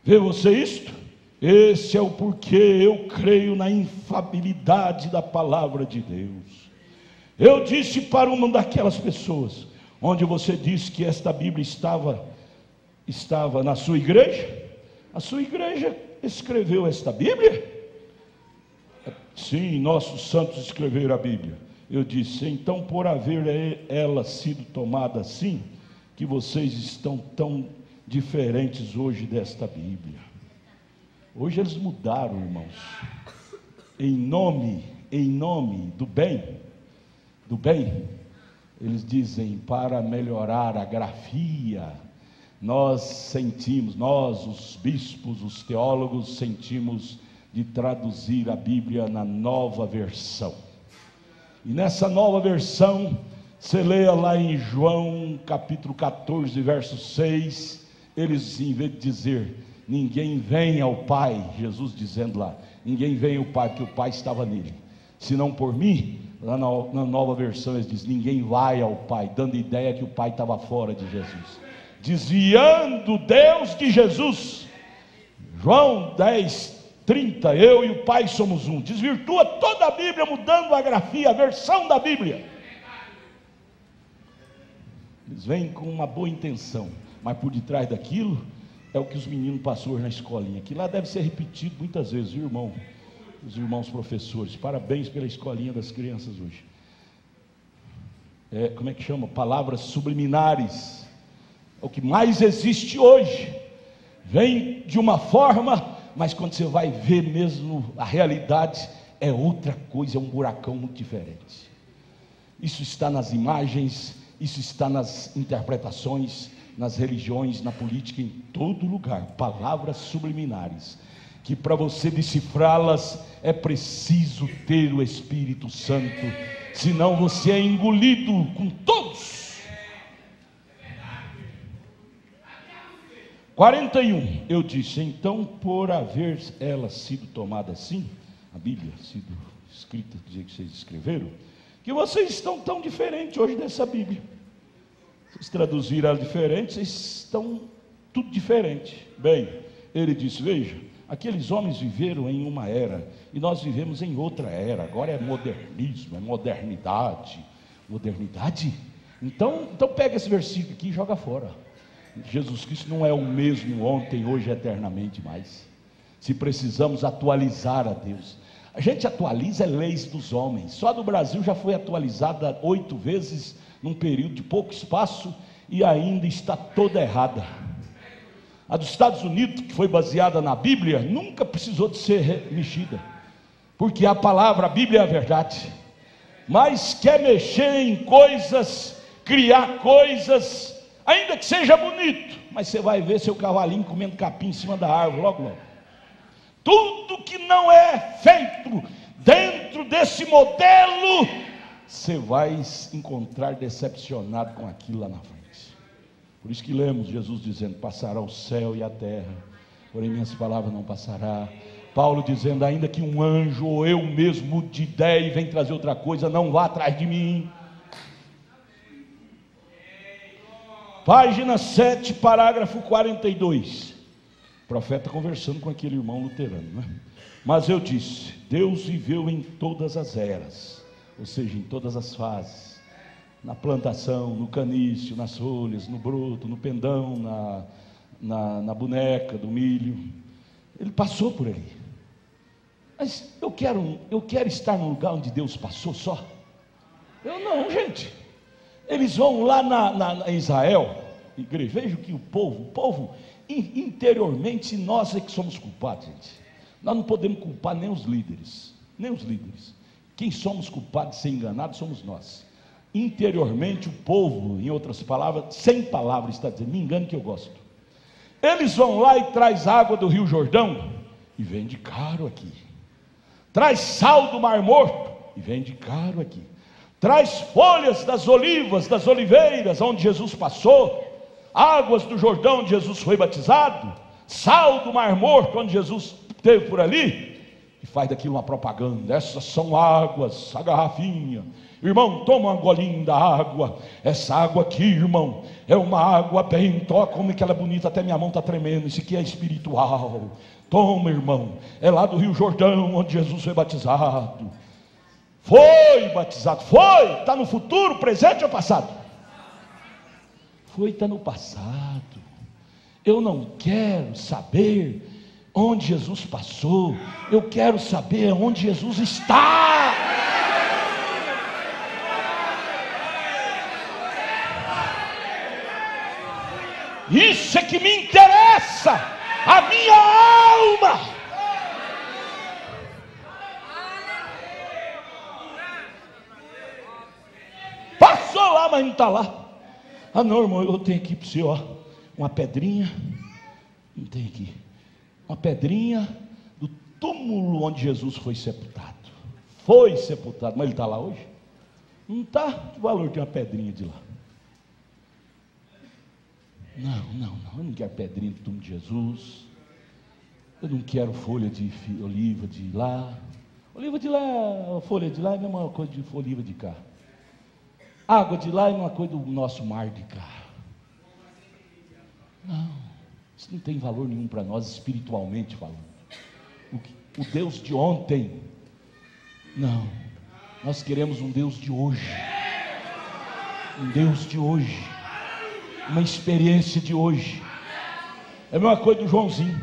Vê você isto? Esse é o porquê eu creio na infalibilidade da palavra de Deus. Eu disse para uma daquelas pessoas, onde você disse que esta Bíblia estava na sua igreja. A sua igreja escreveu esta Bíblia? Sim, nossos santos escreveram a Bíblia. Eu disse, então por haver ela sido tomada assim, que vocês estão tão diferentes hoje desta Bíblia. Hoje eles mudaram, irmãos, em nome do bem, eles dizem, para melhorar a grafia, nós, os bispos, os teólogos, sentimos de traduzir a Bíblia na nova versão. E nessa nova versão, você leia lá em João capítulo 14, verso 6, eles, em vez de dizer, ninguém vem ao Pai, Jesus dizendo lá, ninguém vem ao Pai, porque o Pai estava nele, senão por mim. Lá na nova versão eles dizem, ninguém vai ao Pai, dando ideia que o Pai estava fora de Jesus, desviando Deus de Jesus. João 10:30, eu e o Pai somos um. Desvirtua toda a Bíblia, mudando a grafia, a versão da Bíblia. Eles vêm com uma boa intenção, mas por detrás daquilo é o que os meninos passam hoje na escolinha, que lá deve ser repetido muitas vezes, viu, irmão? Os irmãos professores, parabéns pela escolinha das crianças hoje. como é que chama? Palavras subliminares. É o que mais existe hoje. Vem de uma forma, mas quando você vai ver mesmo a realidade, é outra coisa, é um buracão muito diferente. Isso está nas imagens, isso está nas interpretações, nas religiões, na política, em todo lugar. Palavras subliminares, que para você decifrá-las é preciso ter o Espírito Santo, senão você é engolido com todos. 41, eu disse: então, por haver ela sido tomada assim, a Bíblia sido escrita do jeito que vocês escreveram, que vocês estão tão diferentes hoje dessa Bíblia. Vocês traduziram ela diferente, vocês estão tudo diferente. Bem, ele disse: veja, aqueles homens viveram em uma era, e nós vivemos em outra era. Agora é modernismo, é modernidade. Modernidade? Então pega esse versículo aqui e joga fora. Jesus Cristo não é o mesmo ontem, hoje, eternamente mais. Se precisamos atualizar a Deus, a gente atualiza leis dos homens. Só do Brasil já foi atualizada 8 vezes num período de pouco espaço, e ainda está toda errada. A dos Estados Unidos, que foi baseada na Bíblia, nunca precisou de ser mexida, porque a palavra, a Bíblia é a verdade. Mas quer mexer em coisas, criar coisas, ainda que seja bonito, mas você vai ver seu cavalinho comendo capim em cima da árvore, logo. Tudo que não é feito dentro desse modelo, você vai encontrar decepcionado com aquilo lá na frente. Por isso que lemos Jesus dizendo: passará o céu e a terra, porém minhas palavras não passará. Paulo dizendo: ainda que um anjo ou eu mesmo de ideia e vem trazer outra coisa, não vá atrás de mim. Página 7, parágrafo 42. O profeta conversando com aquele irmão luterano, né? Mas eu disse: Deus viveu em todas as eras, ou seja, em todas as fases. Na plantação, no canício, nas folhas, no broto, no pendão, na boneca do milho. Ele passou por ali. Mas eu quero estar no lugar onde Deus passou só? Eu não, gente. Eles vão lá na Israel, igreja, veja que o povo interiormente, nós é que somos culpados, gente. Nós não podemos culpar nem os líderes. Quem somos culpados de ser enganados somos nós. Interiormente o povo, em outras palavras, sem palavras, está dizendo: me engane que eu gosto. Eles vão lá e traz água do Rio Jordão e vende caro aqui. Traz sal do Mar Morto e vende caro aqui. Traz folhas das olivas, das oliveiras, onde Jesus passou, águas do Jordão, onde Jesus foi batizado, sal do Mar Morto, onde Jesus esteve por ali, e faz daquilo uma propaganda. Essas são águas, a garrafinha. Irmão, toma um golinho da água. Essa água aqui, irmão, é uma água bem, toca como é que ela é bonita, até minha mão está tremendo. Isso aqui é espiritual. Toma, irmão, é lá do Rio Jordão, onde Jesus foi batizado. Foi batizado, está no futuro, presente ou passado? Está no passado. Eu não quero saber onde Jesus passou, eu quero saber onde Jesus está. Isso é que me interessa, a minha alma. Passou lá, mas não está lá. Ah não, irmão, eu tenho aqui para você, ó, uma pedrinha. Não tem aqui. Uma pedrinha do túmulo onde Jesus foi sepultado. Foi sepultado, mas ele está lá hoje? Não está. Que valor tem uma pedrinha de lá? Não, eu não quero pedrinha do túmulo de Jesus. Eu não quero folha de oliva de lá. Oliva de lá, folha de lá é a mesma coisa de oliva de cá. Água de lá é uma coisa do nosso mar de cá. Não, isso não tem valor nenhum para nós, espiritualmente falando. O Deus de ontem, não. Nós queremos um Deus de hoje. Um Deus de hoje. Uma experiência de hoje. É a mesma coisa do Joãozinho.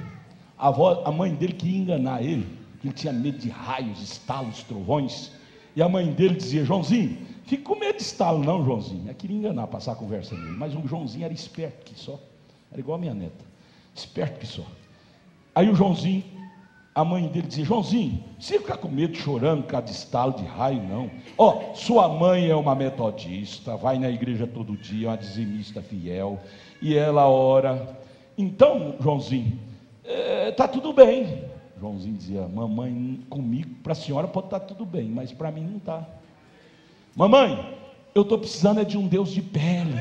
A mãe dele queria enganar ele, porque ele tinha medo de raios, estalos, trovões. E a mãe dele dizia: Joãozinho, fica com medo de estalo não, Joãozinho. Eu queria enganar, passar a conversa nele, mas o Joãozinho era esperto que só, era igual a minha neta, esperto que só. Aí o Joãozinho, a mãe dele dizia: Joãozinho, você fica com medo chorando por causa de estalo de raio, não. Ó, sua mãe é uma metodista, vai na igreja todo dia, é uma dizimista fiel, e ela ora. Então, Joãozinho, tá tudo bem. Joãozinho dizia: mamãe, comigo, para a senhora pode estar tudo bem, mas para mim não está. Mamãe, eu estou precisando de um Deus de pele.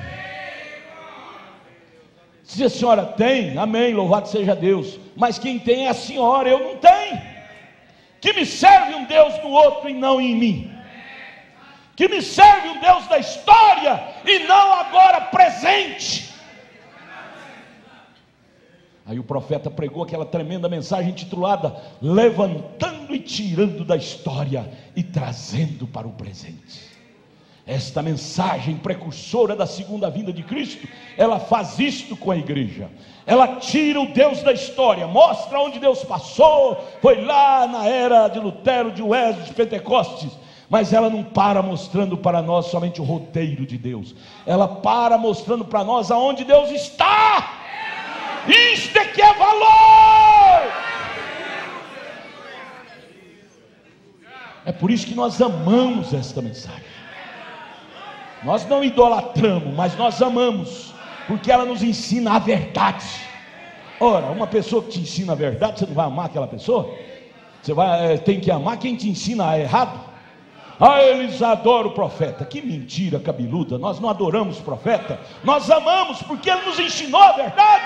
Se a senhora tem, amém, louvado seja Deus, mas quem tem é a senhora, eu não tenho. Que me serve um Deus no outro e não em mim? Que me serve um Deus da história e não agora presente? Aí o profeta pregou aquela tremenda mensagem intitulada: levantando e tirando da história e trazendo para o presente. Esta mensagem precursora da segunda vinda de Cristo, ela faz isto com a igreja. Ela tira o Deus da história, mostra onde Deus passou, foi lá na era de Lutero, de Wesley, de Pentecostes, mas ela não para mostrando para nós somente o roteiro de Deus, ela para mostrando para nós aonde Deus está. Isto é que é valor. É por isso que nós amamos esta mensagem. Nós não idolatramos, mas nós amamos, porque ela nos ensina a verdade. Ora, uma pessoa que te ensina a verdade, você não vai amar aquela pessoa? Você tem que amar quem te ensina errado. Ah, eles adoram o profeta. Que mentira cabeluda, nós não adoramos o profeta, nós amamos porque ele nos ensinou a verdade.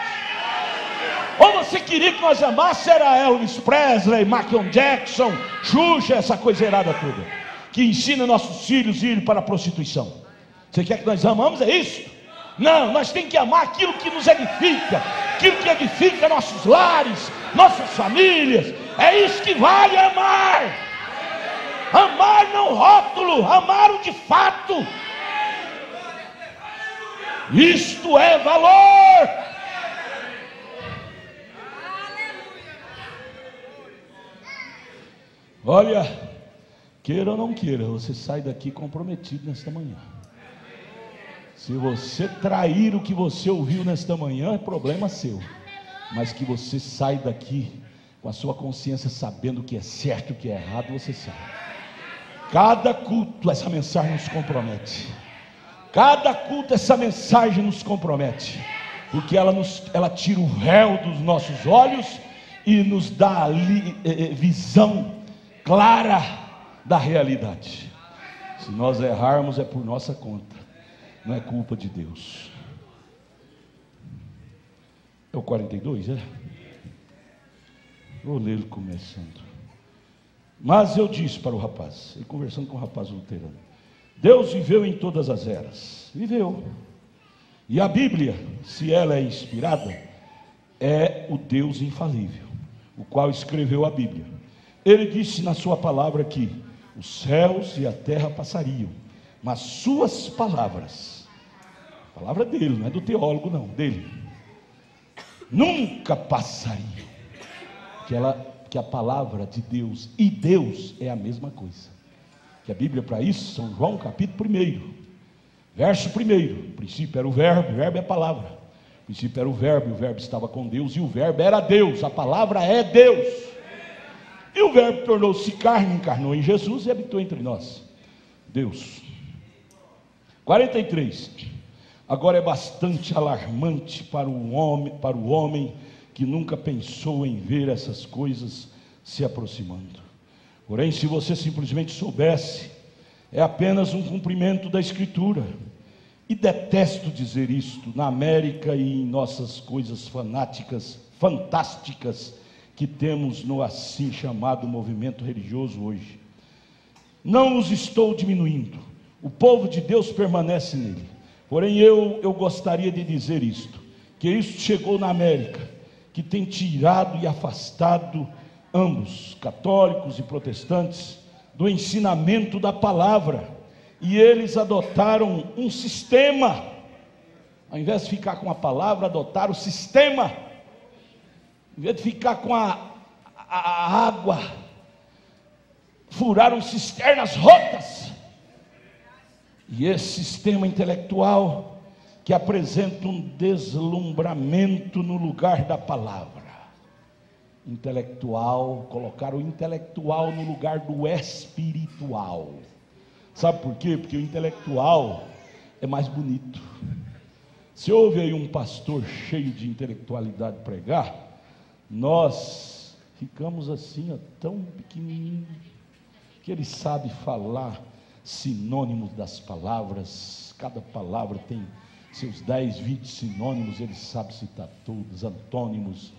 Ou você queria que nós amássemos era Elvis Presley, Michael Jackson, Xuxa, essa coisa errada toda, que ensina nossos filhos a ir para a prostituição. Você quer que nós amamos? É isso? Não, nós temos que amar aquilo que nos edifica, aquilo que edifica nossos lares, nossas famílias. É isso que vale amar. Amar não rótulo, amar o de fato. Isto é valor. Olha, queira ou não queira, você sai daqui comprometido nesta manhã. Se você trair o que você ouviu nesta manhã, é problema seu, mas que você sai daqui com a sua consciência sabendo o que é certo e o que é errado, você sabe. Cada culto essa mensagem nos compromete. Cada culto essa mensagem nos compromete, porque ela tira o véu dos nossos olhos e nos dá visão clara da realidade. Se nós errarmos é por nossa conta, não é culpa de Deus. É o 42, é? Vou ler ele começando. Mas eu disse para o rapaz, ele conversando com o rapaz luterano: Deus viveu em todas as eras. Viveu. E a Bíblia, se ela é inspirada, é o Deus infalível, o qual escreveu a Bíblia. Ele disse na sua palavra que os céus e a terra passariam, mas suas palavras, a palavra dele, não é do teólogo não, dele, nunca passariam. Que a palavra de Deus e Deus é a mesma coisa. Que a Bíblia para isso, São João capítulo 1, verso 1, o princípio era o verbo é a palavra. O princípio era o verbo estava com Deus e o verbo era Deus, a palavra é Deus. E o verbo tornou-se carne, encarnou em Jesus e habitou entre nós. Deus. 43. Agora é bastante alarmante para o homem que nunca pensou em ver essas coisas se aproximando. Porém, se você simplesmente soubesse, é apenas um cumprimento da Escritura. E detesto dizer isto na América e em nossas coisas fantásticas que temos no assim chamado movimento religioso hoje. Não os estou diminuindo, o povo de Deus permanece nele. Porém eu gostaria de dizer isto, que isso chegou na América, que tem tirado e afastado ambos, católicos e protestantes, do ensinamento da palavra, e eles adotaram um sistema, ao invés de ficar com a palavra, adotaram o sistema. Em vez de ficar com a água, furaram cisternas rotas. E esse sistema intelectual que apresenta um deslumbramento no lugar da palavra. Intelectual, colocar o intelectual no lugar do espiritual. Sabe por quê? Porque o intelectual é mais bonito. Se ouve aí um pastor cheio de intelectualidade pregar, nós ficamos assim, ó, tão pequenininho, que ele sabe falar sinônimos das palavras. Cada palavra tem seus 10, 20 sinônimos, ele sabe citar todos, antônimos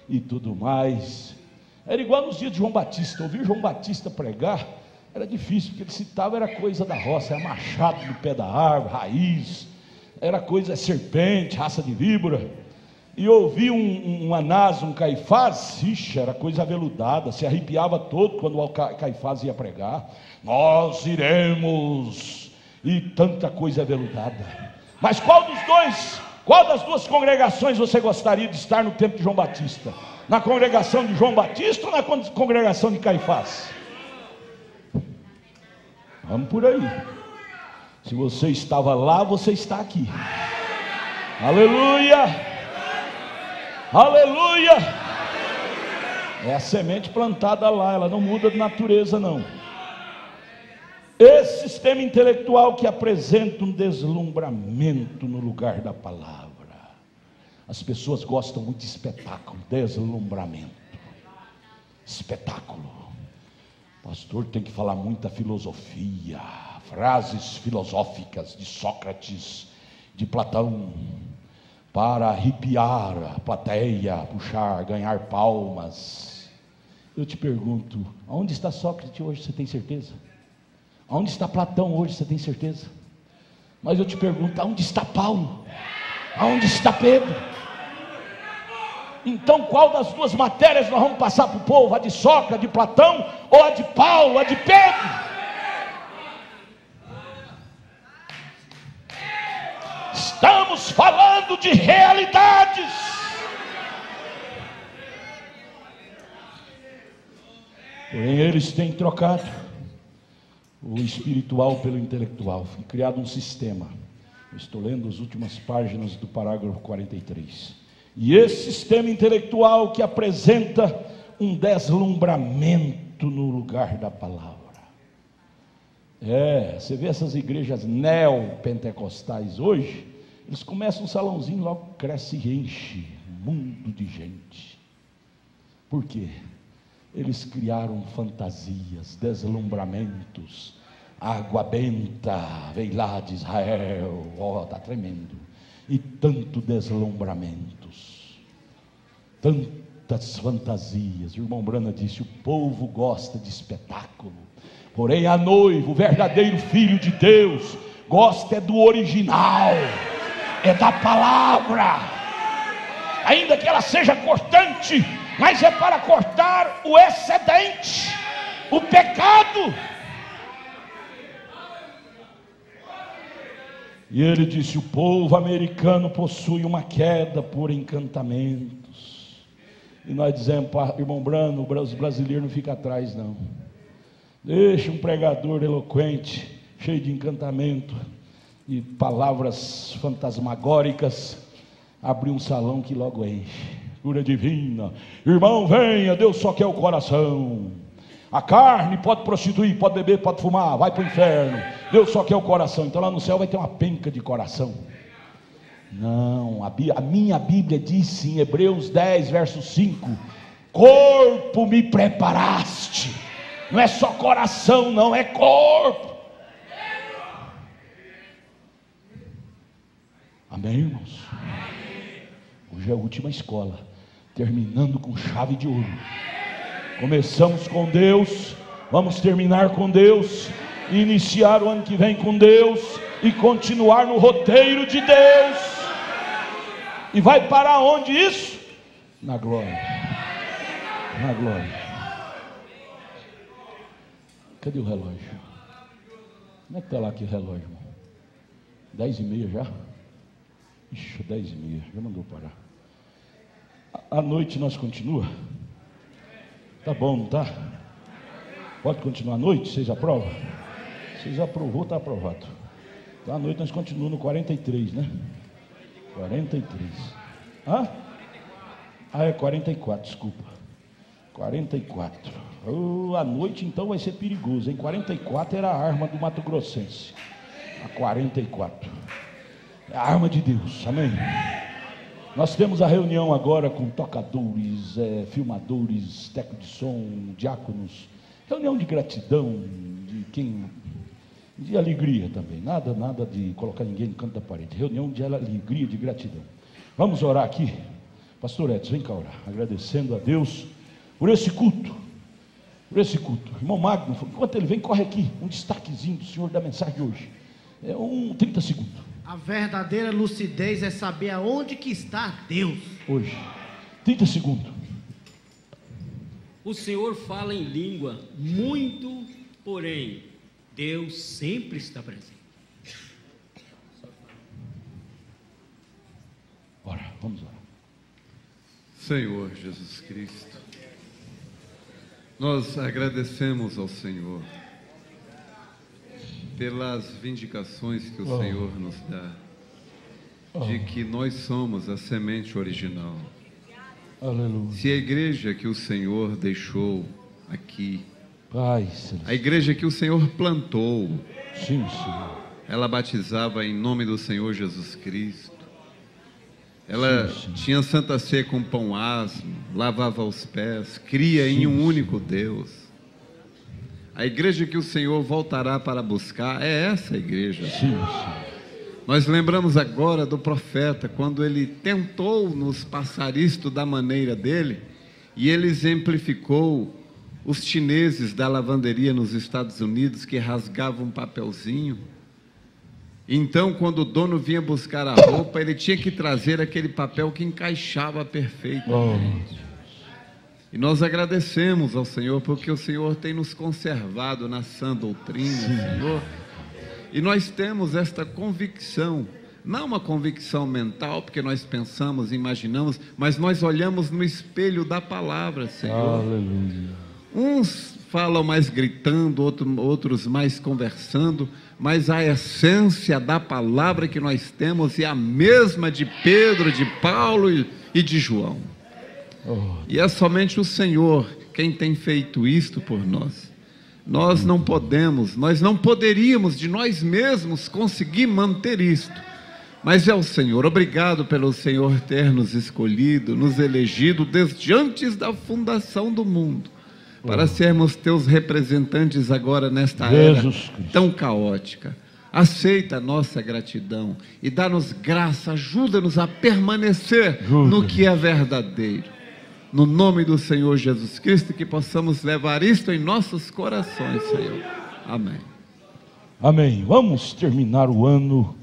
e tudo mais. Era igual nos dias de João Batista. Ouvir João Batista pregar era difícil, porque ele citava, era coisa da roça, era machado no pé da árvore, raiz, era coisa, serpente, raça de víbora. E ouvir um Anás, um Caifás, ixi, era coisa aveludada, se arrepiava todo quando o Caifás ia pregar. Nós iremos, e tanta coisa aveludada. Mas qual das duas congregações você gostaria de estar no tempo de João Batista? Na congregação de João Batista ou na congregação de Caifás? Vamos por aí. Se você estava lá, você está aqui. Aleluia! Aleluia! É a semente plantada lá, ela não muda de natureza não. Esse sistema intelectual que apresenta um deslumbramento no lugar da palavra. As pessoas gostam muito de espetáculo, deslumbramento. Espetáculo. O pastor tem que falar muita filosofia, frases filosóficas de Sócrates, de Platão, para arrepiar a plateia, puxar, ganhar palmas. Eu te pergunto, aonde está Sócrates hoje, você tem certeza? Aonde está Platão hoje, você tem certeza? Mas eu te pergunto, aonde está Paulo? Aonde está Pedro? Então qual das duas matérias nós vamos passar para o povo? A de Sócrates, a de Platão, ou a de Paulo, a de Pedro? Estamos falando de realidades. Porém eles têm trocado o espiritual pelo intelectual, foi criado um sistema. Eu estou lendo as últimas páginas do parágrafo 43. E esse sistema intelectual que apresenta um deslumbramento no lugar da palavra. Você vê essas igrejas neopentecostais hoje, eles começam um salãozinho, logo cresce e enche, um mundo de gente. Por quê? Eles criaram fantasias, deslumbramentos, água benta, veio lá de Israel, está tremendo, e tanto deslumbramentos, tantas fantasias. O irmão Brana disse, o povo gosta de espetáculo, porém a noiva, o verdadeiro filho de Deus, gosta do original, é da palavra, ainda que ela seja cortante, mas é para cortar o excedente, o pecado. E ele disse, o povo americano possui uma queda por encantamentos. E nós dizemos, irmão Brano, os brasileiros não ficam atrás não. Deixa um pregador eloquente, cheio de encantamento e palavras fantasmagóricas, abrir um salão que logo enche. Cura divina, irmão, venha, Deus só quer o coração. A carne pode prostituir, pode beber, pode fumar, vai para o inferno. Deus só quer o coração. Então lá no céu vai ter uma penca de coração. Não, a minha Bíblia diz em Hebreus 10, verso 5: corpo me preparaste. Não é só coração, não, é corpo. Amém, irmãos? Hoje é a última escola, terminando com chave de ouro. Começamos com Deus, vamos terminar com Deus, iniciar o ano que vem com Deus e continuar no roteiro de Deus. E vai parar onde isso? Na glória. Na glória. Cadê o relógio? Como é que está lá aqui o relógio, irmão? 10h30 já? Ixi, 10h30, já mandou parar. À noite nós continua? Tá bom, não tá? Pode continuar à noite? Vocês aprovam? Vocês aprovou, está aprovado. Então à noite nós continuamos no 43, né? 43. Hã? Ah, é 44, desculpa. 44. À noite então vai ser perigoso, hein? 44 era a arma do Mato Grossense. A 44. É a arma de Deus, amém? Nós temos a reunião agora com tocadores, filmadores, técnicos de som, diáconos. Reunião de gratidão, de alegria também. Nada de colocar ninguém no canto da parede. Reunião de alegria, de gratidão. Vamos orar aqui. Pastor Edson, vem cá orar. Agradecendo a Deus por esse culto. Por esse culto. Irmão Magno, enquanto ele vem, corre aqui. Um destaquezinho do Senhor da mensagem de hoje. 30 segundos. A verdadeira lucidez é saber aonde que está Deus. Hoje. 30 segundos. O Senhor fala em língua muito, porém, Deus sempre está presente. Ora, vamos orar. Senhor Jesus Cristo, nós agradecemos ao Senhor pelas vindicações que o Senhor nos dá, de que nós somos a semente original. Aleluia. Se a igreja que o Senhor deixou aqui, Pai, a igreja que o Senhor plantou, sim, Senhor, ela batizava em nome do Senhor Jesus Cristo, ela tinha Santa Ceia com pão asmo, lavava os pés, cria em um único Deus. A igreja que o Senhor voltará para buscar é essa igreja. Sim. Nós lembramos agora do profeta, quando ele tentou nos passar isto da maneira dele, e ele exemplificou os chineses da lavanderia nos Estados Unidos que rasgavam um papelzinho. Então, quando o dono vinha buscar a roupa, ele tinha que trazer aquele papel que encaixava perfeito. E nós agradecemos ao Senhor, porque o Senhor tem nos conservado na sã doutrina, Senhor. E nós temos esta convicção, não uma convicção mental, porque nós pensamos, imaginamos, mas nós olhamos no espelho da palavra, Senhor. Aleluia. Uns falam mais gritando, outros mais conversando, mas a essência da palavra que nós temos é a mesma de Pedro, de Paulo e de João. E é somente o Senhor quem tem feito isto por nós. Nós não poderíamos de nós mesmos conseguir manter isto, mas é o Senhor. Obrigado pelo Senhor ter nos escolhido, nos elegido desde antes da fundação do mundo, para sermos teus representantes agora nesta era tão caótica. Aceita a nossa gratidão e dá-nos graça, ajuda-nos a permanecer no que é verdadeiro. No nome do Senhor Jesus Cristo, que possamos levar isto em nossos corações, Senhor. Amém. Amém. Vamos terminar o ano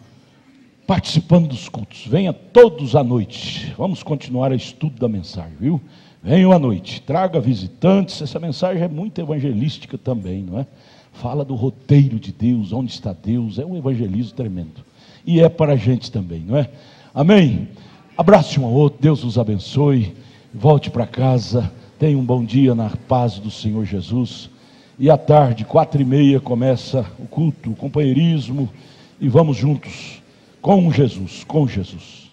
participando dos cultos. Venha todos à noite. Vamos continuar o estudo da mensagem, viu? Venham à noite. Traga visitantes. Essa mensagem é muito evangelística também, não é? Fala do roteiro de Deus, onde está Deus. É um evangelismo tremendo. E é para a gente também, não é? Amém. Abrace um ao outro. Deus os abençoe. Volte para casa, tenha um bom dia na paz do Senhor Jesus. E à tarde, 4h30, começa o culto, o companheirismo. E vamos juntos com Jesus, com Jesus.